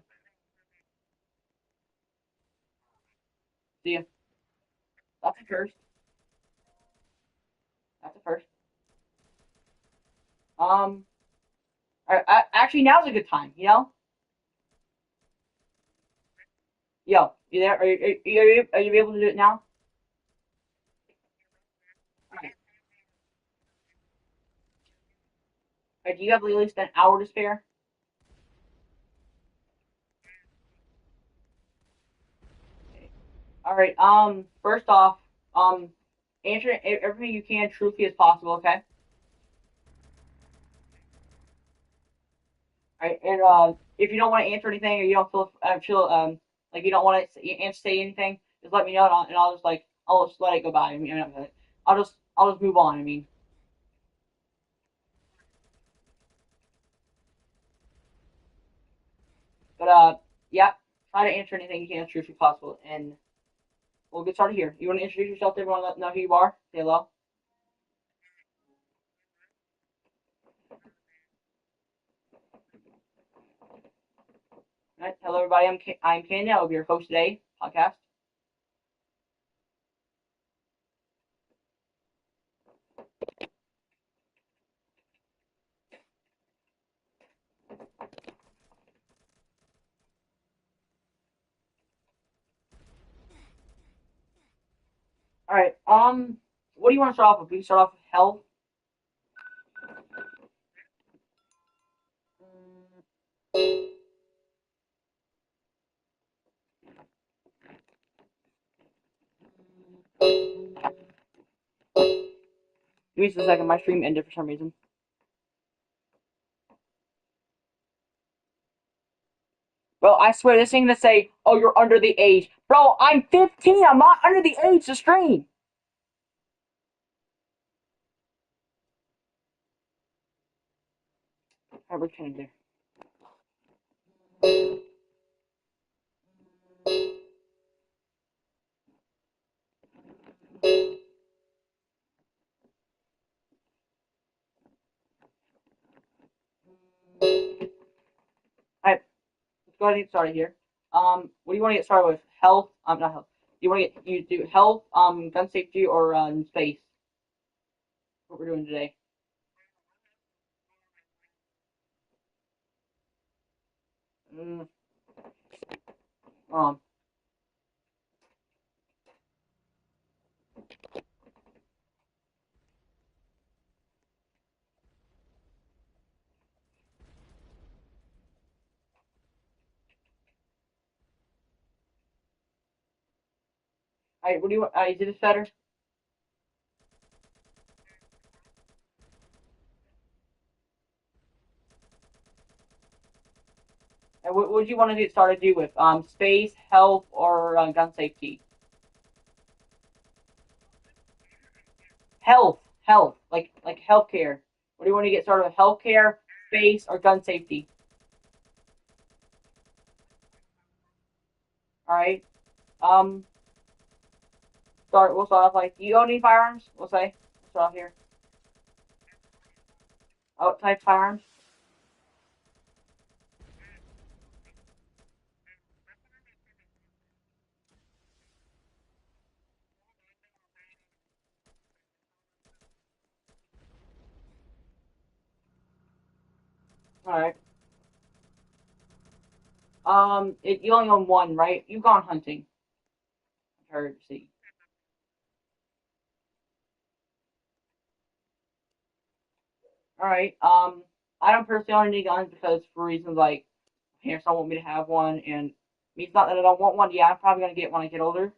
See ya. That's a first. That's a first. Um. Actually, now's a good time. You know. Yo, you there? Are you able to do it now? Alright. Do you have at least an hour to spare? Okay. All right. First off, answer everything you can truthfully as possible. Okay. All right. And if you don't want to answer anything or you don't feel like you don't want to say anything, just let me know and I'll just I'll just let it go by. I mean, I'll just move on. I mean, but yeah. Try to answer anything you can as truthfully possible, and we'll get started here. You want to introduce yourself to everyone? Let them know who you are. Say hello. All right. Hello, everybody. I'm Candy. I'll be your host today. Podcast. All right. What do you want to start off with? We can start off with health. Give me just a second. My stream ended for some reason. Bro, I swear this thing to say, "Oh, you're under the age." Bro, I'm 15. I'm not under the age to stream. All right, we're changing there. All right, let's go ahead and get started here. What do you want to get started with? Health. Not health. Do you want to get you do health, gun safety, or space? What we're doing today. Mm, um. All right. What do you want? Is it better? What would you want to get started do with? Space, health, or gun safety? Health, like healthcare. What do you want to get started with? Healthcare, space, or gun safety? All right. Um, We'll start off like, do you own any firearms? We'll say. We'll start off here. Oh, type firearms. All right. You only own one, right? You've gone hunting. I heard. See. All right. I don't personally own any guns because for reasons like parents don't want me to have one, and me, it's not that I don't want one. Yeah, I'm probably gonna get one when I get older,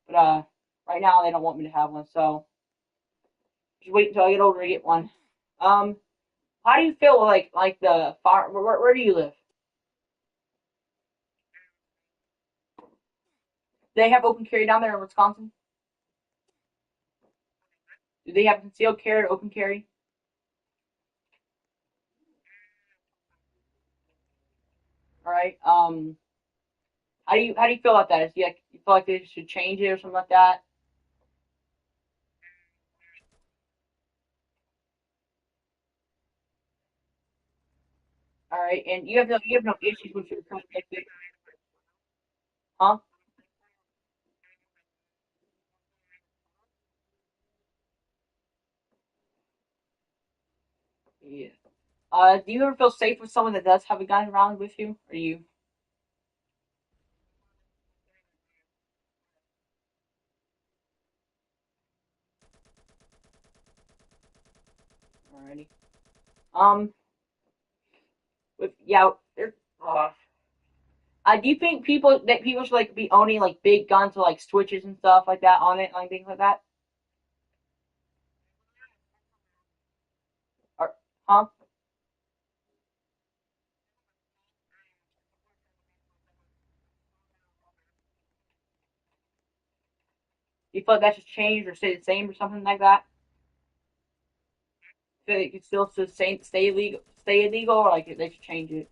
but right now they don't want me to have one, so just wait until I get older to get one. Um, how do you feel like the fire? Where do you live? Do they have open carry down there in Wisconsin? Do they have concealed carry or open carry? All right. How do you feel about that? Is you feel like they should change it or something like that? All right, and you have no issues with your like, huh? Yeah. Do you ever feel safe with someone that does have a gun around with you? Or you? Alrighty. Um. With yeah. Uh, do you think people should like be owning like big guns with like switches and stuff like that on it, like things like that? Or huh? Do you feel like that should change or stay the same or something like that? Feel like it could still stay illegal, or like they should change it?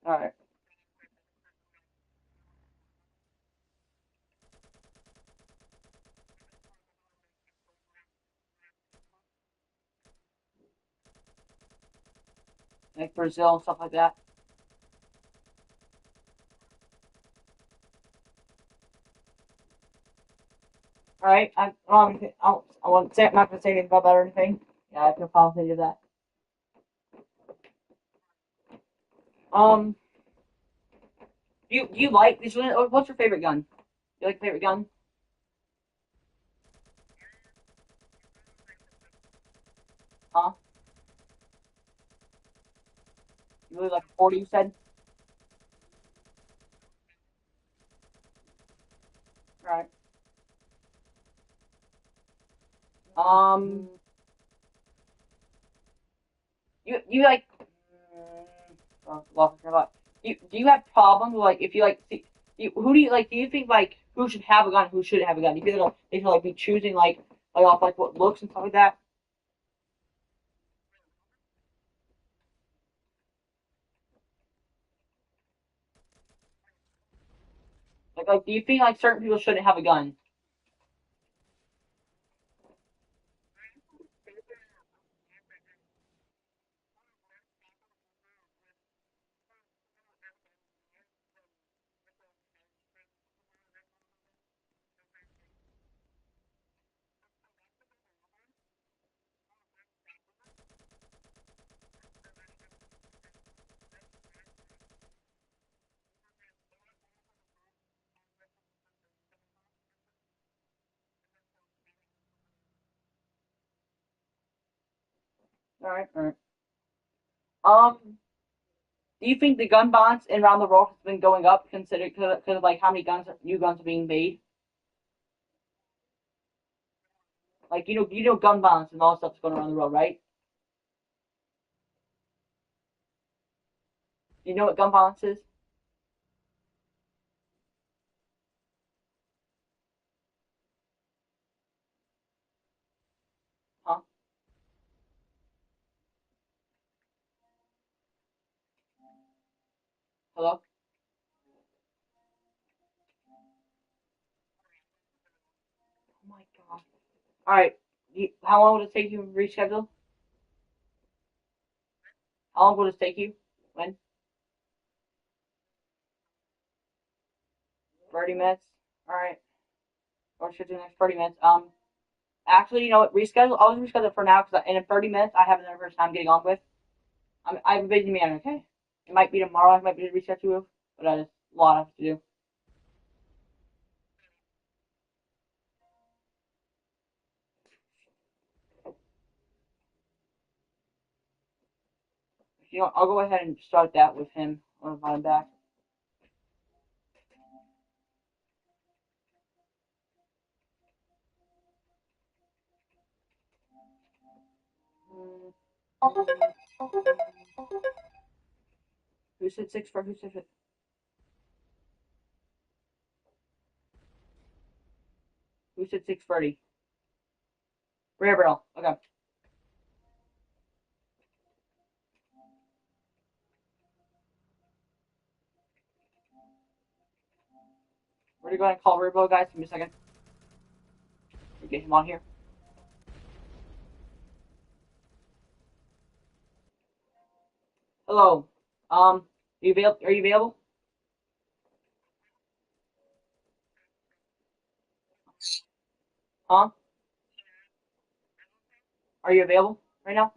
All right. Like Brazil and stuff like that. All right. I won't say, I'm not gonna say anything about that or anything. Yeah, I have no problem with any of that. Um, do you like this? What's your favorite gun? You like favorite gun? Huh? You really like 40? You said. All right. Um, you like? Lost my train of thought. Do you have problems with, like if you like see who do you like? Do you think like who should have a gun? Who shouldn't have a gun? Do you feel like they should like be choosing like off like what looks and stuff like that? Like do you think like certain people shouldn't have a gun? All right. All right. Do you think the gun violence around the world has been going up, considered because of like how many new guns are being made? Like you know gun violence and all that stuff's going around the world, right? You know what gun violence is? Huh? Hello? Oh my god. Alright. How long will it take you to reschedule? How long will it take you? When? 30 minutes? Alright. Or should do the next 30 minutes. Actually, you know what? Reschedule. I'll just reschedule for now because in 30 minutes I have another person I'm getting on with. I'm a busy man, okay? It might be tomorrow. I might be to reschedule, but there's a lot I have to do. You know, I'll go ahead and start that with him when I'm back. Who said six for? Who said it? Who said 6:30? Rare Barrel. Okay. We're gonna go ahead and call Rare guys. Give me a second. We get him on here. Hello. You available? Are you available? Huh? Are you available right now?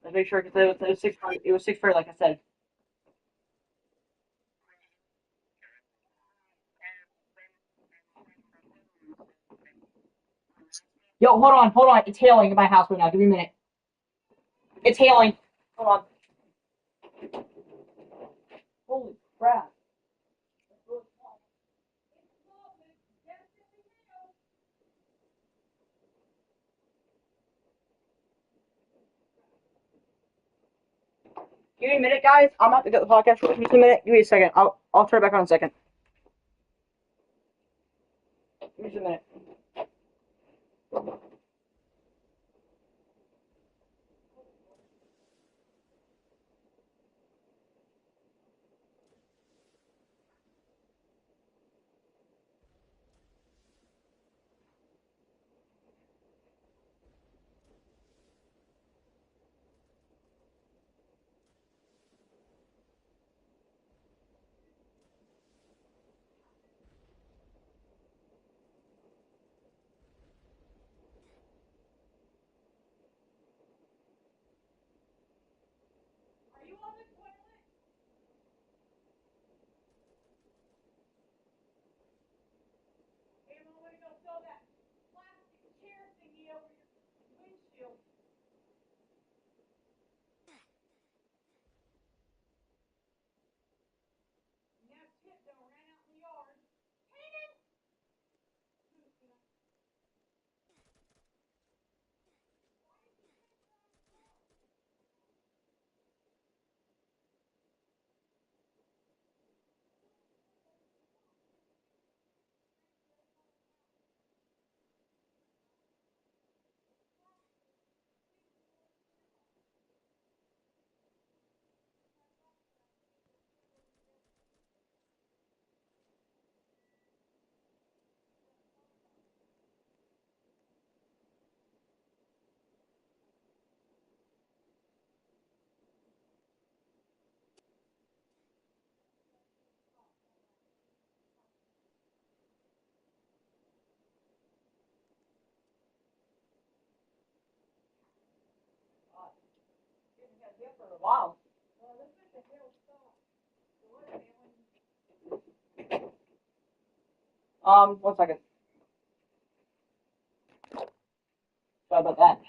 Let's make sure because it was 6:30. It was 6:30, like I said. Yo, hold on. It's hailing in my house right now. Give me a minute. It's hailing. Hold on. Holy crap. Give me a minute, guys. I'm about to get the podcast for just a minute. Give me a second. I'll turn it back on in a second. Give me just a minute. Wow. 1 second. Sorry about that.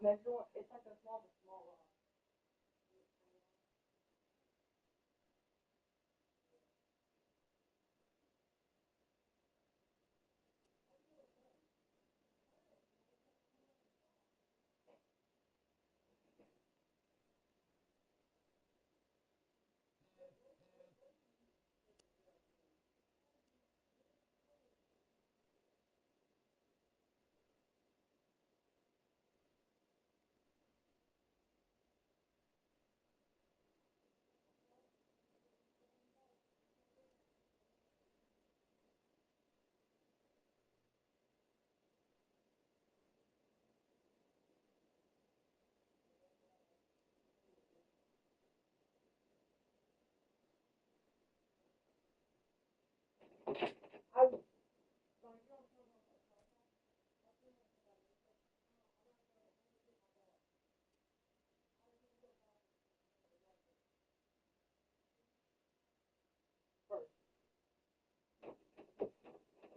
It's like a small.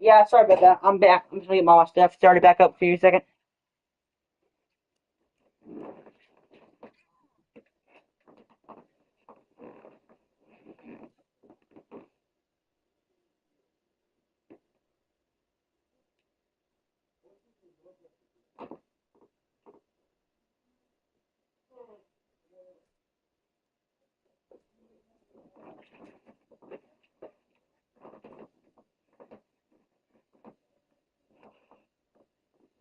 Yeah, sorry about that. I'm back. I'm just gonna get all my stuff started back up for you a second.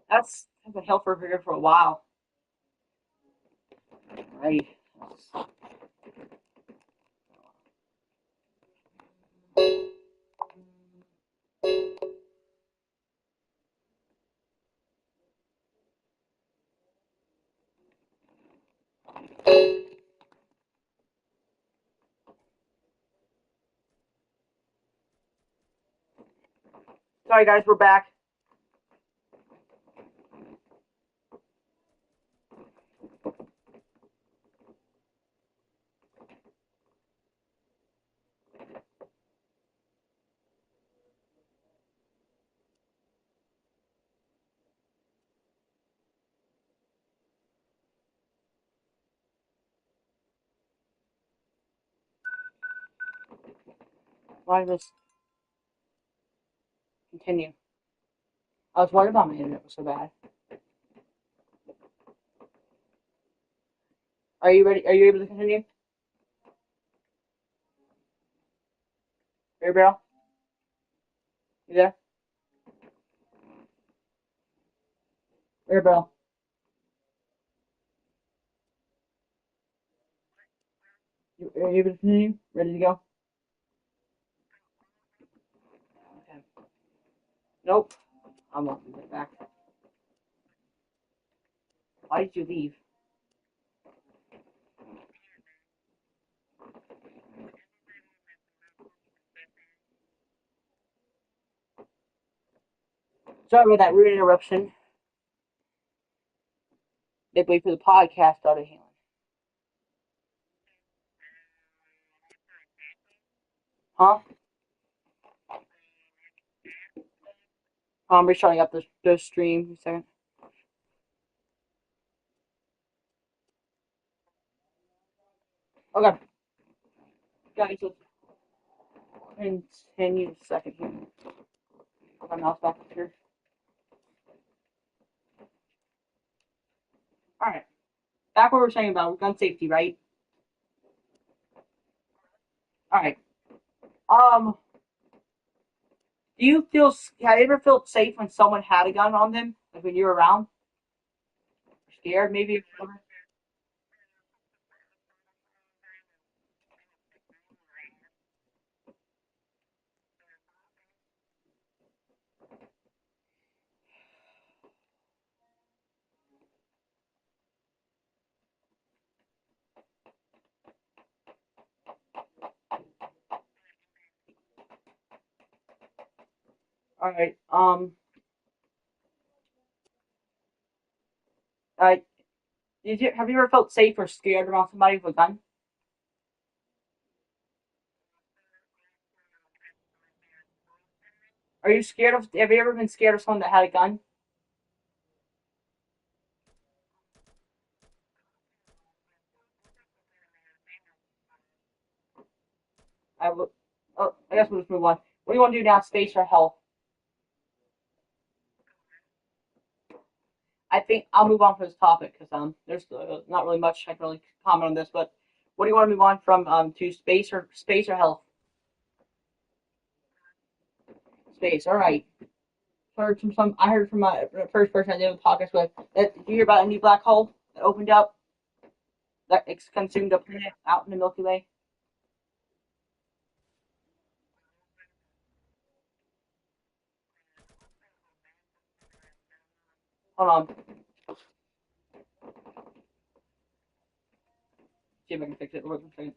That's been hell for here for a while. Right. Sorry guys, we're back. Why does this continue? I was worried about my internet was so bad. Are you ready? Are you able to continue? Gabriel? You there? Gabriel? Are you able to continue? Ready to go? Okay. Nope. I'm not gonna get back. Why did you leave? Sorry about that rude interruption. They wait for the podcast started healing. Huh? I'm restarting up the stream. A second. Okay. Guys, let's continue a second here. Put my mouse back up here. Alright. Back what we were saying about gun safety, right? Alright. Um, do you feel, have you ever felt safe when someone had a gun on them? Like when you were around? Scared, maybe? Alright. Uh, have you ever felt safe or scared around somebody with a gun? Are you scared have you ever been scared of someone that had a gun? guess we'll just move on. What do you want to do now? Space or health? I think I'll move on from this topic because there's not really much I can really comment on this. But what do you want to move on from to space or health? Space. All right. Heard from some. I heard from my first person I did a podcast with. That, did you hear about a new black hole that opened up that consumed a planet out in the Milky Way? Hold on. See if I can fix it. Wait a second.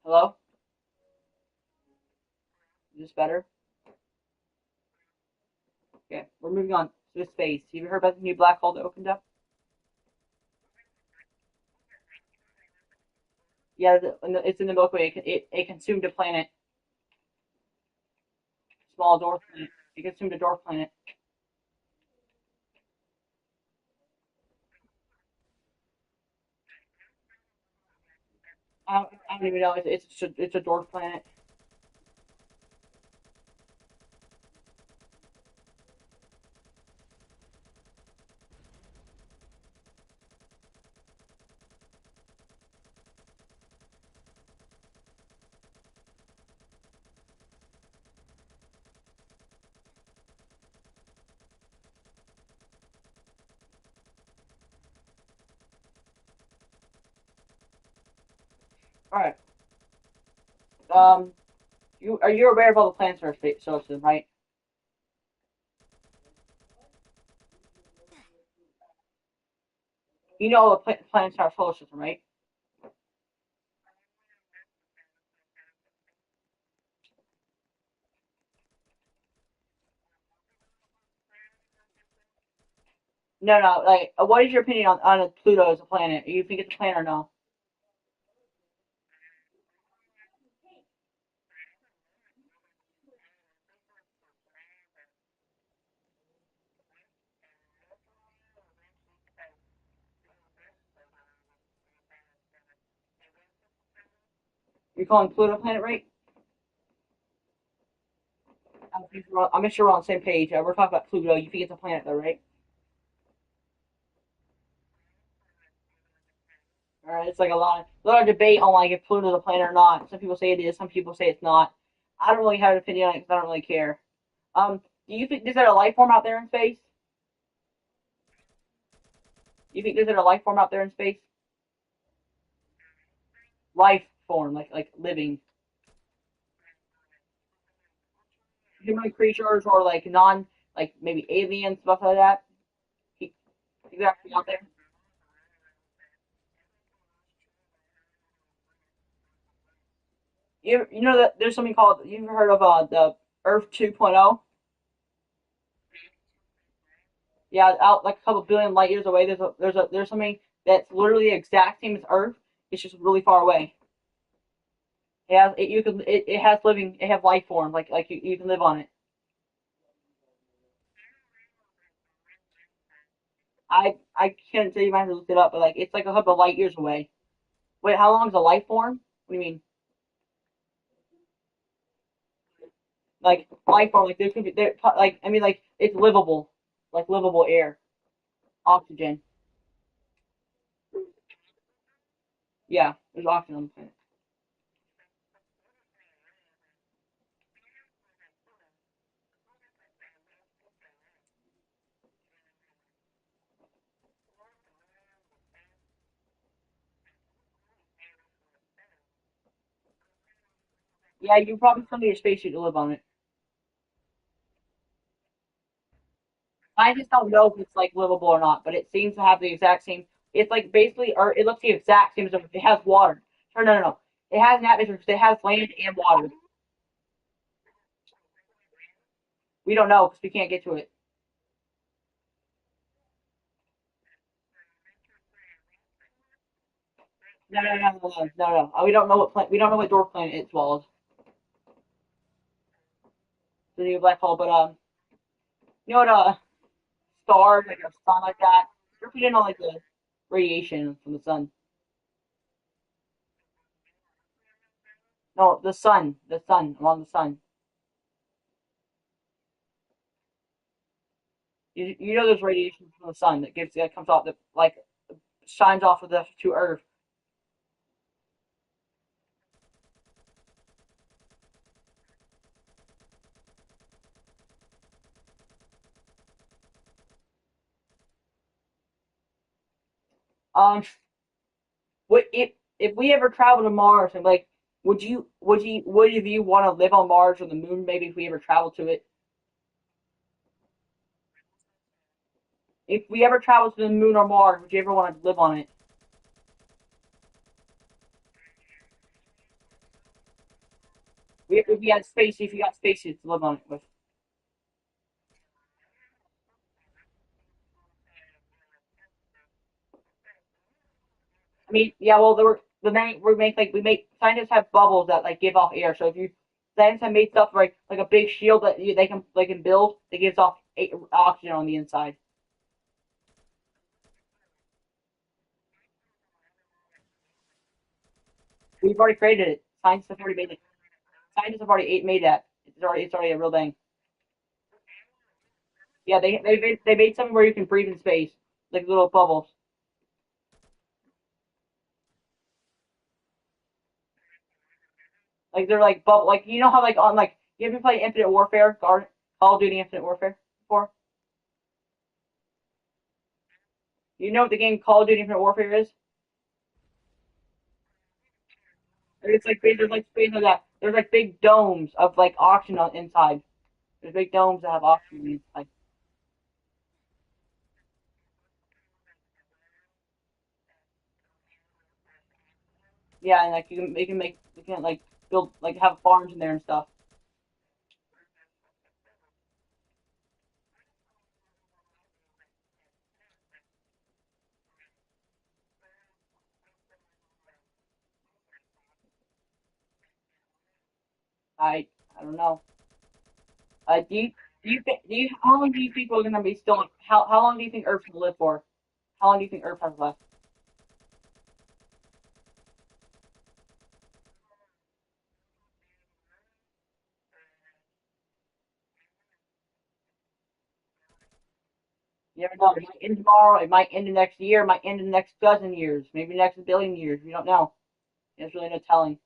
Hello? Is this better? Okay, we're moving on to space. Have you heard about the new black hole that opened up? Yeah, it's in the Milky Way. It consumed a planet, small dwarf planet. It consumed a dwarf planet. I don't even know. It's a dwarf planet. All right. Um, you aware of all the planets in our space solar system, right? You know all the planets in our solar system, right? No, no. Like, what is your opinion on Pluto as a planet? You think it's a planet or no? You're calling Pluto a planet, right? I'm sure we're on the same page. We're talking about Pluto. You think it's a planet, though, right? All right. It's like a lot of debate on like if Pluto's a planet or not. Some people say it is. Some people say it's not. I don't really have an opinion on it because I don't really care. Do you think is there a life form out there in space? You think there's a life form out there in space? Life form, like living human creatures or like non like maybe aliens stuff like that. He- Exactly out there. You know that there's something called you've heard of the Earth 2.0? Yeah, out like a couple billion light years away. There's something that's literally the exact same as Earth. It's just really far away. It has living it has life form like you can live on it. I can't tell you. I have to look it up, but like it's like a couple light years away. Wait, how long is a life form? What do you mean? Like life form? Like there could be there like I mean like it's livable, like livable air, oxygen. Yeah, there's oxygen on the planet. Yeah, you probably still need a spacesuit to live on it. I just don't know if it's like livable or not, but it seems to have the exact same. It's like basically, or it looks the exact same as Earth. It has water. Or no, no, no. It has an atmosphere because it has land and water. We don't know because we can't get to it. No, no, no, no, no, no, no. We don't know we don't know what dwarf planet it swallows. The new black hole, but you know what? Stars like a sun like that. They're feeding on like the radiation from the sun. No, the sun, along the sun. You know there's radiation from the sun that comes off that like shines off of the to Earth. Um, what if we ever travel to Mars and like, would you want to live on Mars or the moon? Maybe if we ever travel to it. If we ever travel to the moon or Mars, would you ever want to live on it? If we had space, if you got spacesuits to live on it with. I mean, yeah, well, there were we make scientists have bubbles that like give off air. So if you scientists have made stuff like a big shield that they can build that gives off oxygen on the inside. We've already created it. Scientists have already made it. Scientists have already made that. It's already a real thing. Yeah, they made something where you can breathe in space, like little bubbles. Like they're like bubble. Like you know how like on like you ever play Infinite Warfare, Call of Duty Infinite Warfare before? You know what the game Call of Duty Infinite Warfare is? It's like there's like space like that. There's like big domes of like oxygen on inside. There's big domes that have oxygen inside. Yeah, and like you can like build like have farms in there and stuff. I I don't know. Do you how long do you think we're gonna be still? How long do you think Earth's gonna live for? How long do you think Earth has left? You never know. It might end tomorrow. It might end the next year. It might end in the next dozen years. Maybe the next billion years. We don't know. There's really no telling.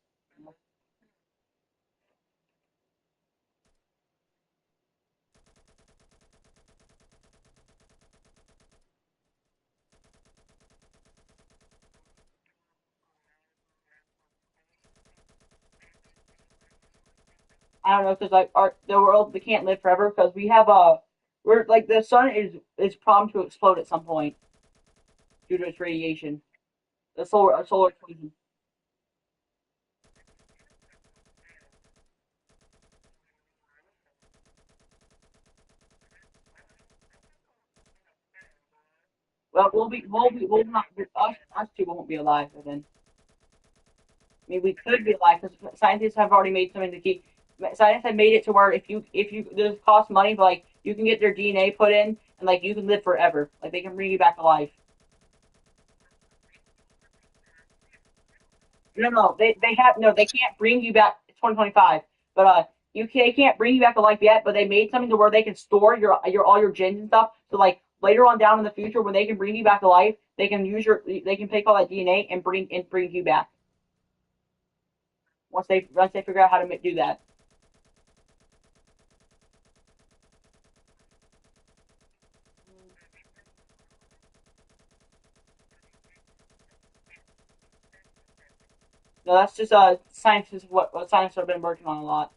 I don't know because like the world they can't live forever because we have we're like the sun is prone to explode at some point due to its radiation. The solar explosion. Well, we'll not us two won't be alive by then. I mean, we could be alive because scientists have already made something to keep. Scientists have made it to where if you this costs money, but like you can get their DNA put in and like you can live forever. Like they can bring you back to life. No, they have no, they can't bring you back. It's 2025, but they can't bring you back to life yet. But they made something to where they can store your all your genes and stuff. So like later on down in the future, when they can bring you back to life, they can take all that DNA and bring you back once they figure out how to do that. No, that's just science is what science have been working on a lot.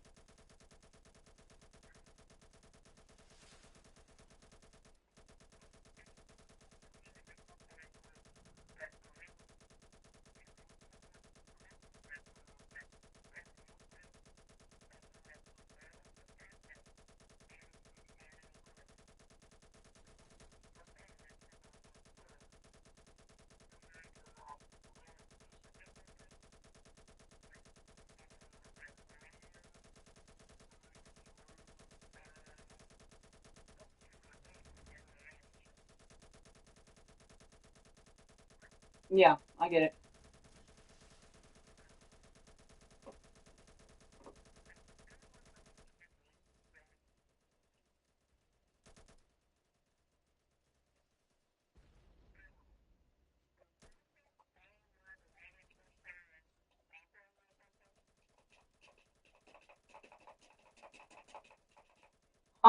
Yeah, I get it.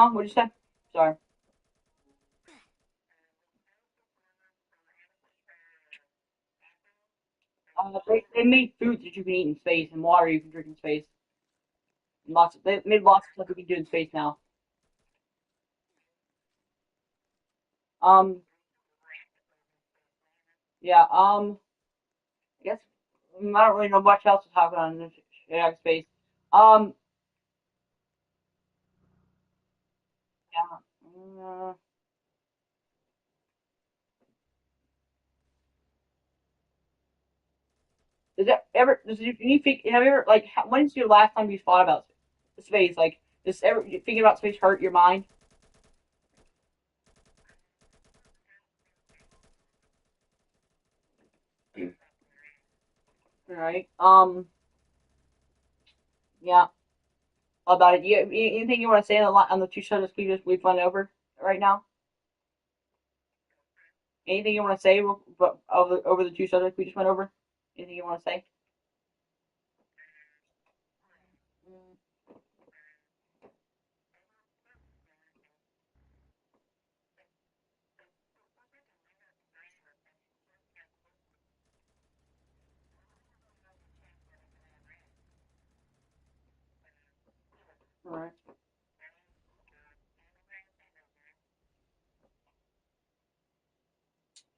What'd you say? Sorry. They made food that you can eat in space and water you can drink in space. And they made lots of stuff you can do in space now. Um, yeah. I guess I don't really know much else to talk about in this space. Um, yeah. Does it ever? Does you think? Have you ever like? When's your last time you thought about space? Like, does ever thinking about space hurt your mind? All right. Yeah. About it. Anything you want to say on the two subjects we've run over right now? Anything you want to say over the two subjects we just went over? Anything you want to say? All right.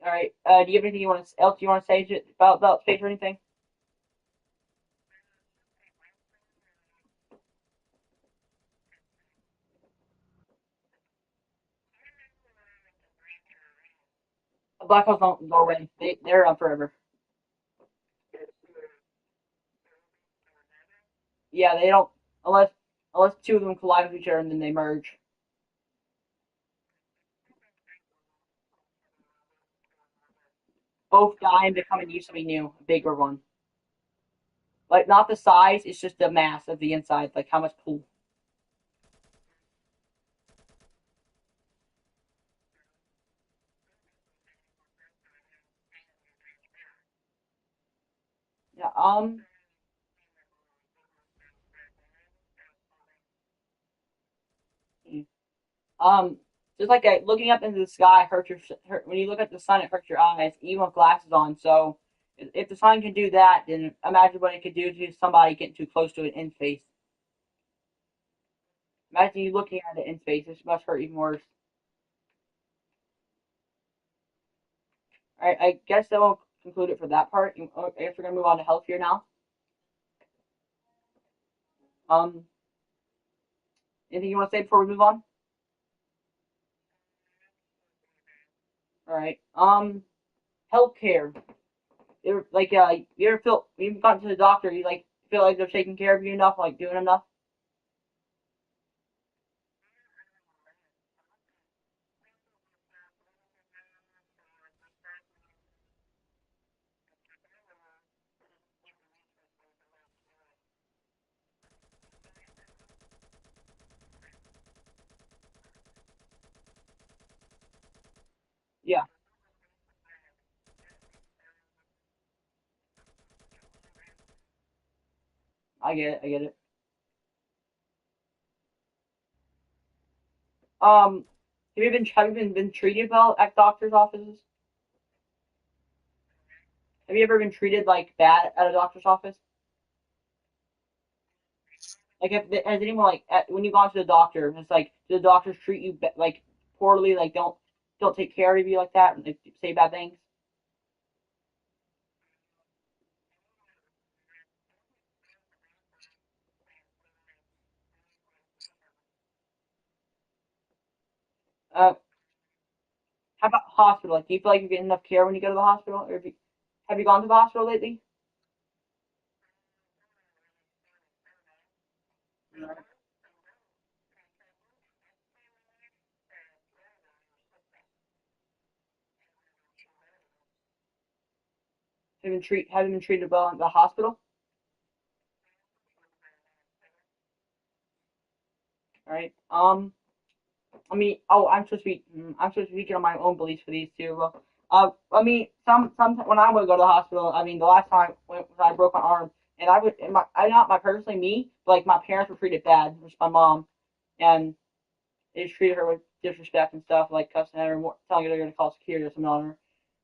All right. Do you have anything else you want to say about space or anything? Black holes don't go away. They're on forever. Yeah, they don't unless two of them collide with each other and then they merge. Both die and become a new something new, a bigger one. Like not the size, it's just the mass of the inside, like how much pull. Yeah. Um. Just like looking up into the sky when you look at the sun, it hurts your eyes, even with glasses on. So, if the sun can do that, then imagine what it could do to somebody getting too close to it in space. Imagine you looking at it in space; it must hurt even worse. All right, I guess that will conclude it for that part. I guess we're gonna move on to health here now. Um, Anything you want to say before we move on? All right. Healthcare. You ever feel you've gone to the doctor? You like feel like they're taking care of you enough, like doing enough? Yeah, I get it. I get it. Um, have you been treated well at doctor's offices? Have you ever been treated like bad at a doctor's office? Like, has anyone when you go to the doctor, it's like do the doctors treat you like poorly? Like, don't take care of you like that, and they say bad things. Uh, how about hospital? Like, do you feel like you get enough care when you go to the hospital, or have you gone to the hospital lately? Have have you been treated well in the hospital? All right. I mean, oh, I'm supposed to be speaking on my own beliefs for these two. Well, I mean, some when I would go to the hospital, I mean, the last time when I broke my arm, and I not my personally me, but like my parents were treated bad, which my mom, and They just treated her with disrespect and stuff, like cussing at her, and telling her they're gonna call security or something on her.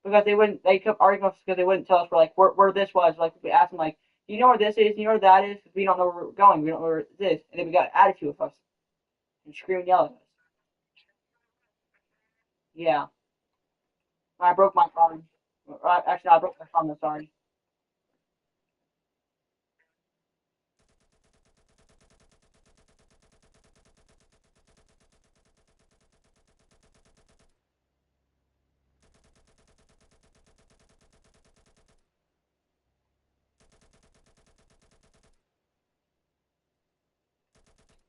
Because they wouldn't, they kept arguing with us because they wouldn't tell us where this was. Like we asked them, like, do you know where this is? Do you know where that is? Because we don't know where we're going. We don't know where this is. And then we got attitude with us and scream and yell at us. Yeah, I broke my phone. Actually, I broke my phone. I'm sorry.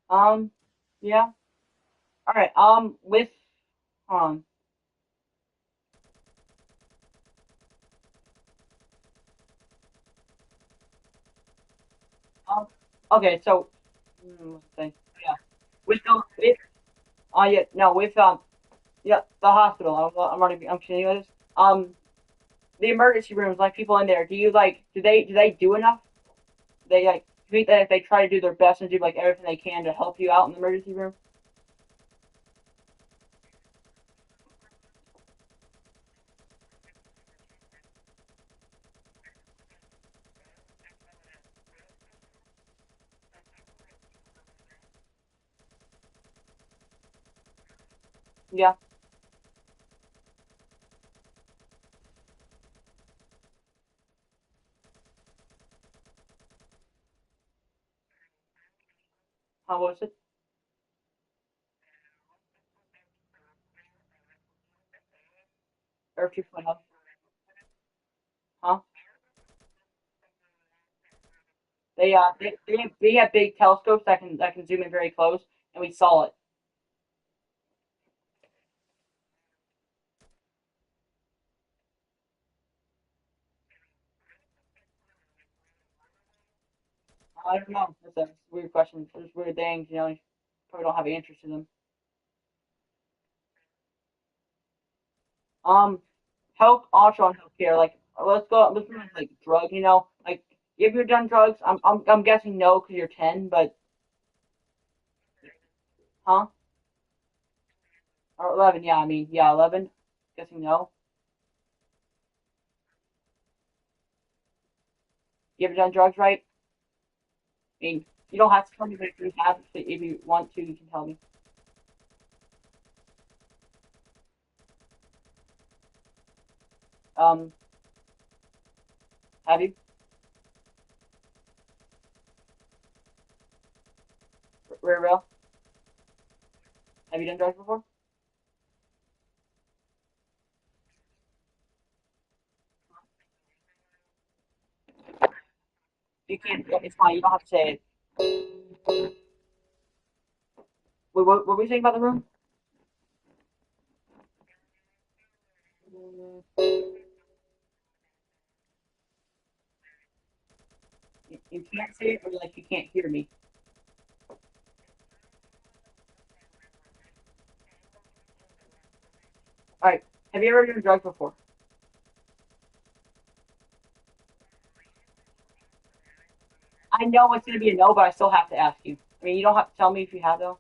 Um, yeah. All right. With um, um okay. So, what's the thing? Yeah. With yeah, no, with yeah, the hospital. I'm already I'm continuing with this. The emergency rooms, like people in there. Do you like? Do they do enough? They like think that if they try to do their best and do like everything they can to help you out in the emergency room? Yeah. How was it? Earth 2.0? Huh? They have big telescopes that can zoom in very close, and we saw it. I don't know. That's a weird question. There's weird things, you probably don't have answers to them. Um, health also on healthcare. Like, let's go. Let's move on to, like drug. Like if you're done drugs, I'm guessing no because you're 10. But huh? Or 11? Yeah, I mean, yeah, 11. Guessing no. You ever done drugs, right? I mean, you don't have to tell me, but if you have, if you want to, you can tell me. Um, have you? Real? Have you done drugs before? You can't. It's fine. You don't have to say it. Wait, what were we saying about the room? You can't say it, or like you can't hear me. All right. Have you ever done drugs before? I know it's gonna be a no, but I still have to ask you. I mean, you don't have to tell me if you have though.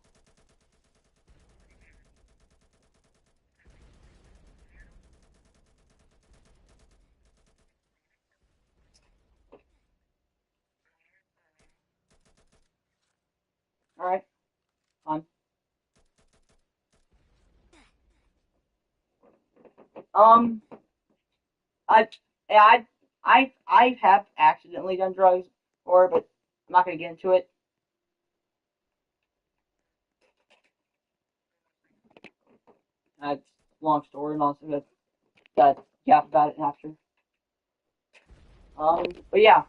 All right. Fine. Um, I, I have accidentally done drugs before, but I'm not gonna get into it. That's a long story, and also that yeah about it after. But yeah.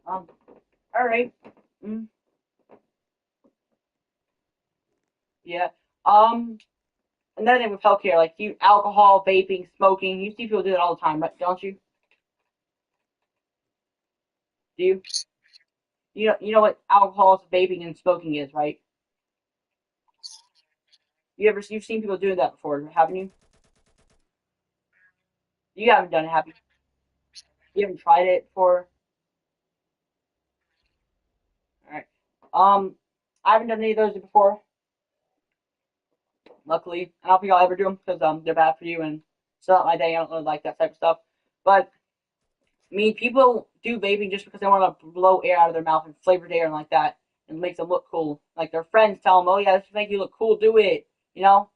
Um, all right. Mm, yeah. Um, Another thing with healthcare, like you, alcohol, vaping, smoking, you see people do it all the time, right? Don't you? Do you? You know what alcohol, vaping, and smoking is, right? You've seen people doing that before, haven't you? You haven't done it, have you? You haven't tried it before? Alright. I haven't done any of those before, luckily. I don't think I'll ever do them because they're bad for you and it's not my day. I don't really like that type of stuff. But I mean, people do vaping just because they want to blow air out of their mouth and flavored air and like that, and makes them look cool. Like their friends tell them, "Oh yeah, this will make you look cool. Do it." You know?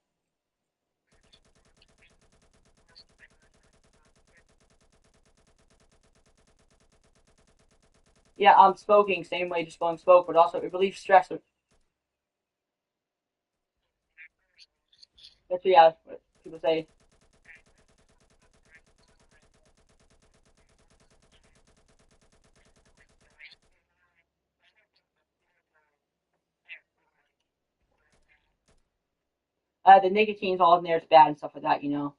Yeah. Smoking same way, just blowing smoke, but also it relieves stress. That's yeah, what people say. The nicotine's all in there. It's bad and stuff like that. You know.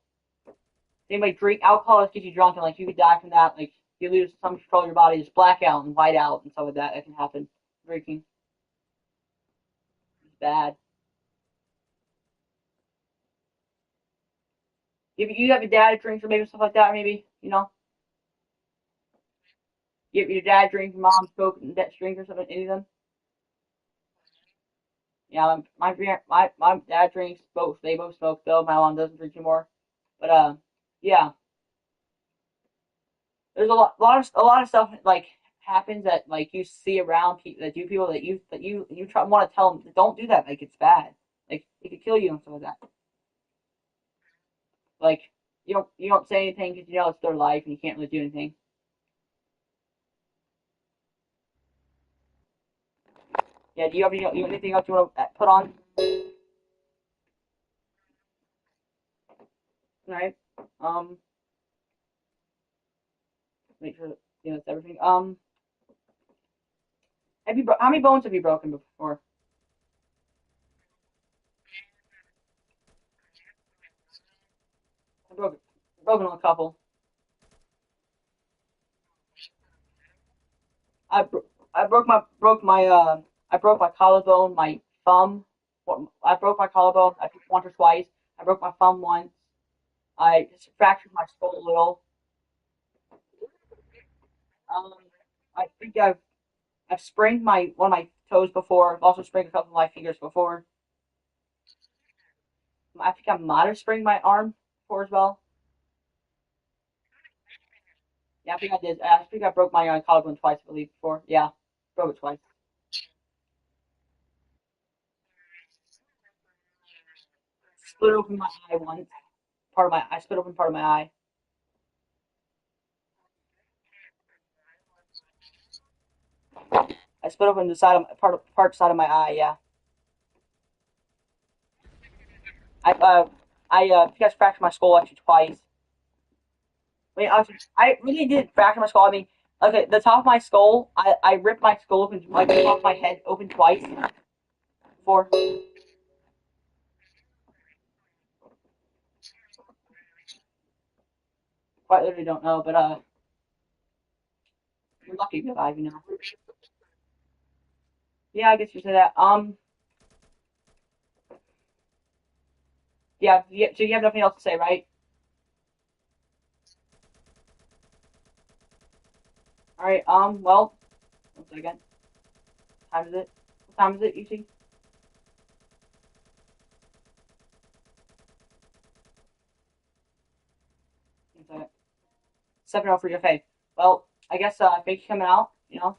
Same way, drink alcohol gets you drunk, and like you could die from that. Like you lose some control of your body, just blackout and white out and stuff like that. That can happen. Drinking is bad. If you have a dad that drinks or maybe stuff like that, maybe you know. Your dad drinks, your mom smoke, and that drink or something. Any of them? Yeah, my dad drinks both. They both smoke though. My mom doesn't drink anymore. But yeah, there's a lot of stuff like happens that like you see around people that do people that you try want to tell them don't do that. Like it's bad. Like it could kill you and stuff like that. Like you don't say anything because you know it's their life and you can't really do anything. Yeah. Do you have anything else you want to put on? All right. Um. Make sure that's everything. How many bones have you broken before? Broken a couple. I bro- I broke my collarbone, my thumb. I broke my collarbone. I think once or twice. I broke my thumb once. I just fractured my skull a little. Um, I think I've sprained my one of my toes before. I've also sprained a couple of my fingers before. I think I might have sprained my arm before as well. Yeah, I think I did. I think I broke my collarbone twice, I believe, before. Yeah, broke it twice. Split open my eye once. I split open part of my eye. I split open the side of part side of my eye. Yeah. I think I fractured my skull actually twice. I really did fracture my skull. I mean, okay, the top of my skull, I ripped my skull open, like the top of my head open twice before. Quite literally don't know, but you're lucky to be alive, you know. Yeah, I guess you say that. Yeah, yeah. So you have nothing else to say, right? All right. Well, one second. Time is it? What time is it? You see? One second. 7:03. Okay. Well, I guess thank you for coming out. You know,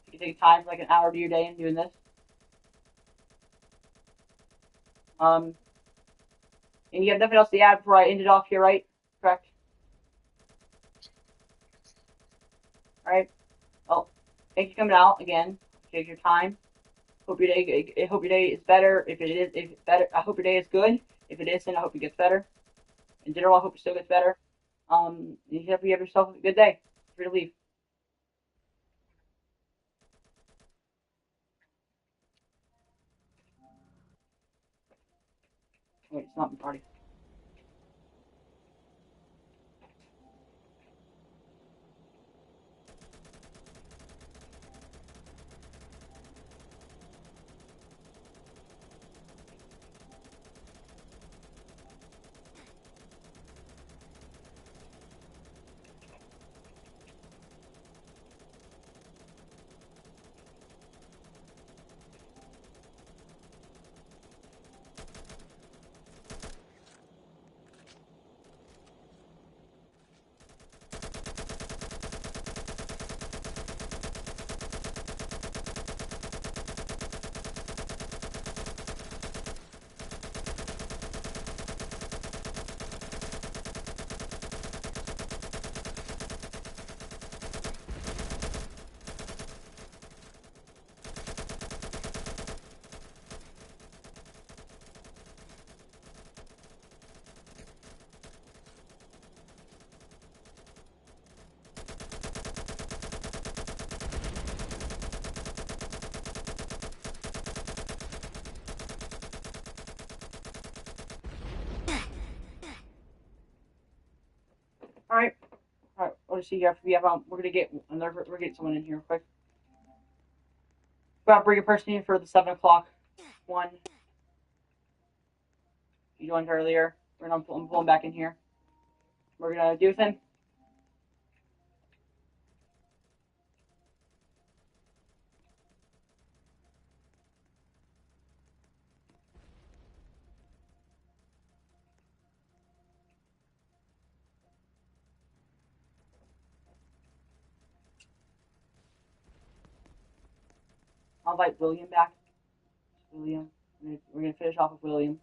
you can take time for like an hour of your day and doing this. Um, and you have nothing else to add before I end it off here, right? Correct. All right. Well, thank you for coming out again. Take your time. I hope your day is better. If it's better, I hope your day is good. If it isn't, I hope it gets better. In general, I hope it still gets better. You have yourself a good day. Free to leave. Wait, it's not my party. We'll just see here if we have we're gonna get another. We're getting someone in here quick. We're about to bring a person in for the 7 o'clock one. You joined earlier. I'm pulling back in here. We're gonna do thing. I'll invite William back. William. We're gonna finish off with William.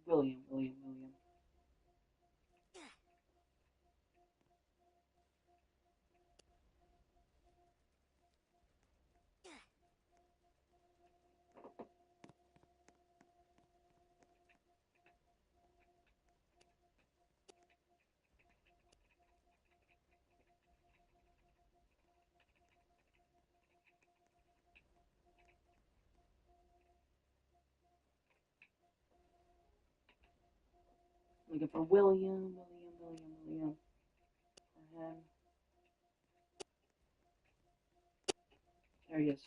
William. Looking for William. For him. There he is.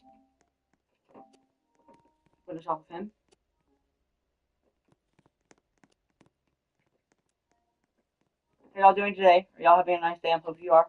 Finish off with him. How y'all doing today? Are y'all having a nice day? I hope you are.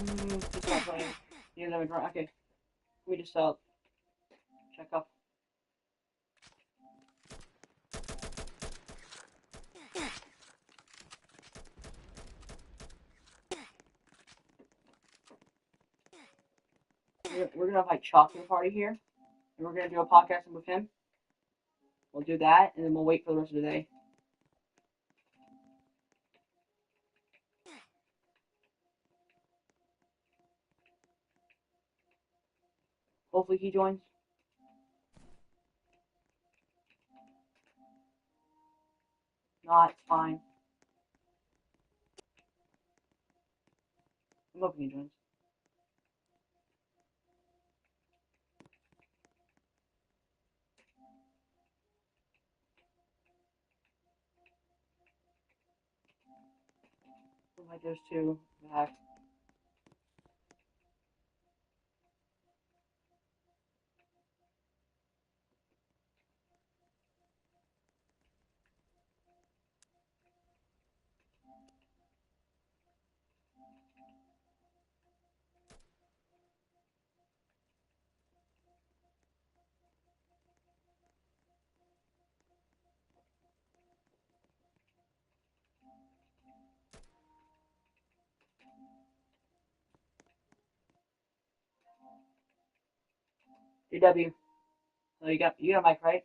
This one's running. Okay. We just check up. We're gonna have like chocolate party here, and we're gonna do a podcast with him. We'll do that, and then we'll wait for the rest of the day. Hopefully he joins. Not, it's fine. I'm hoping he joins. Like those two back. JW. So you got a mic, right?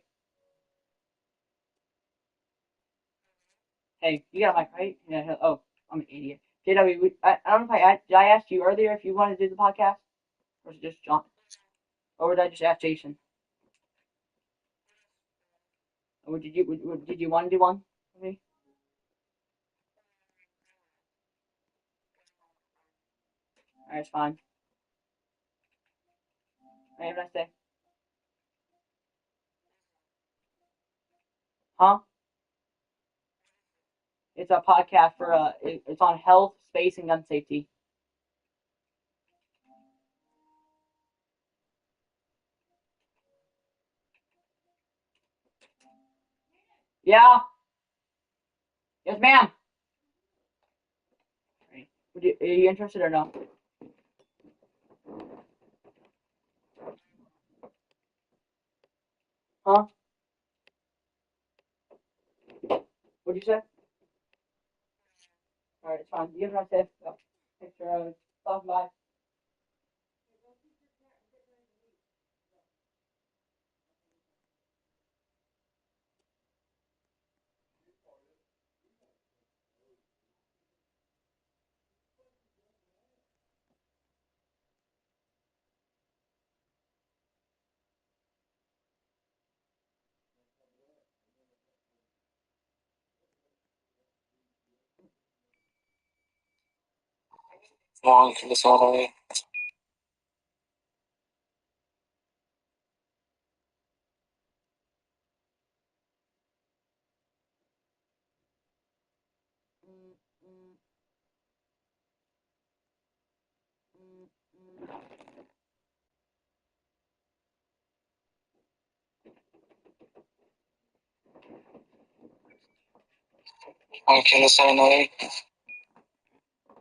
Hey, you got a mic, right? Yeah. Oh, I'm an idiot. JW, I don't know if did I ask you earlier if you wanted to do the podcast, or was it just John, or did I just ask Jason? Or did you want to do one with me? All right, it's fine. All right, have a nice day. Huh? It's a podcast for it's on health, space, and gun safety. Yeah. Yes, ma'am. Right. Are you interested or no? Huh? What'd you say? All right, it's fine. You have a nice day. So, thanks for stopping by. Long for this all day. Long for this all day.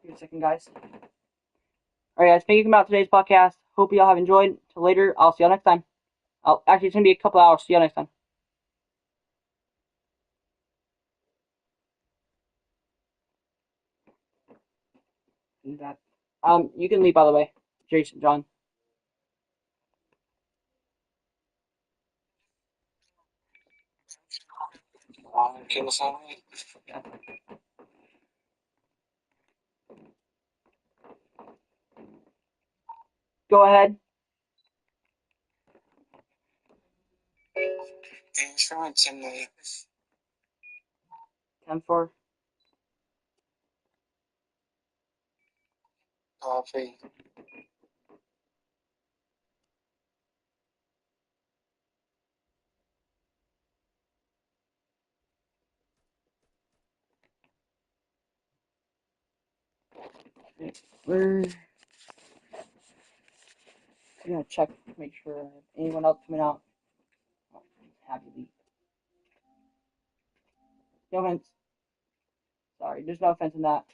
Give me a second, guys. All right, guys. Thank you about today's podcast. Hope you all have enjoyed. Till later. I'll see you all next time. Actually, it's gonna be a couple hours. See you all next time. That. You can leave, by the way, Jason, John. Long for this all day. Yeah. Go ahead. Insurance in the 10-4. coffee. We're gonna check, make sure anyone else coming out. Oh, happy leave. No offense. Sorry, there's no offense in that.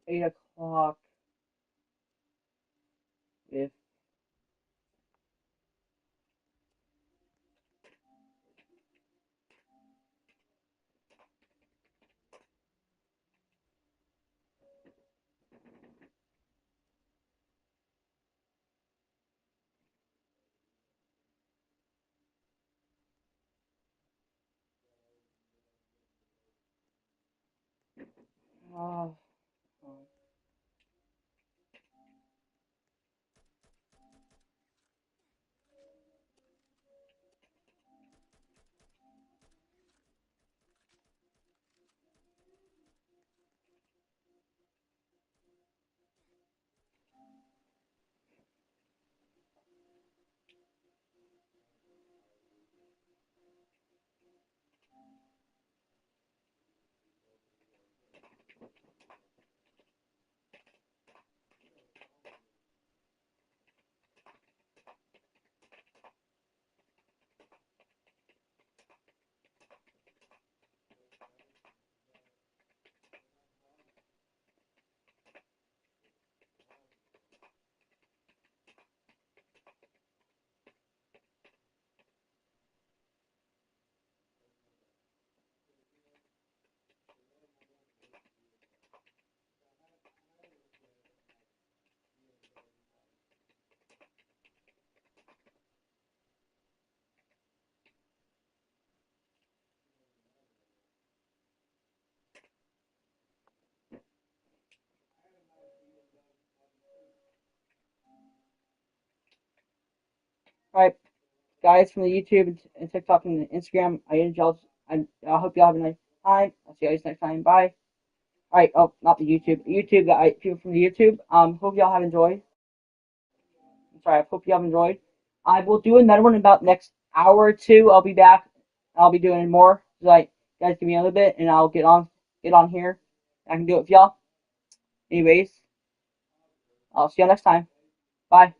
$8 if Oh. Alright, guys from the YouTube and TikTok and Instagram, I hope y'all have a nice time. I'll see you guys next time. Bye. Alright, oh, not the YouTube. YouTube, people from the YouTube, hope y'all have enjoyed. I'm sorry, I hope y'all have enjoyed. I will do another one in about next hour or two. I'll be back. I'll be doing more. Like, guys, give me a little bit, and I'll get on here. I can do it with y'all. Anyways, I'll see y'all next time. Bye.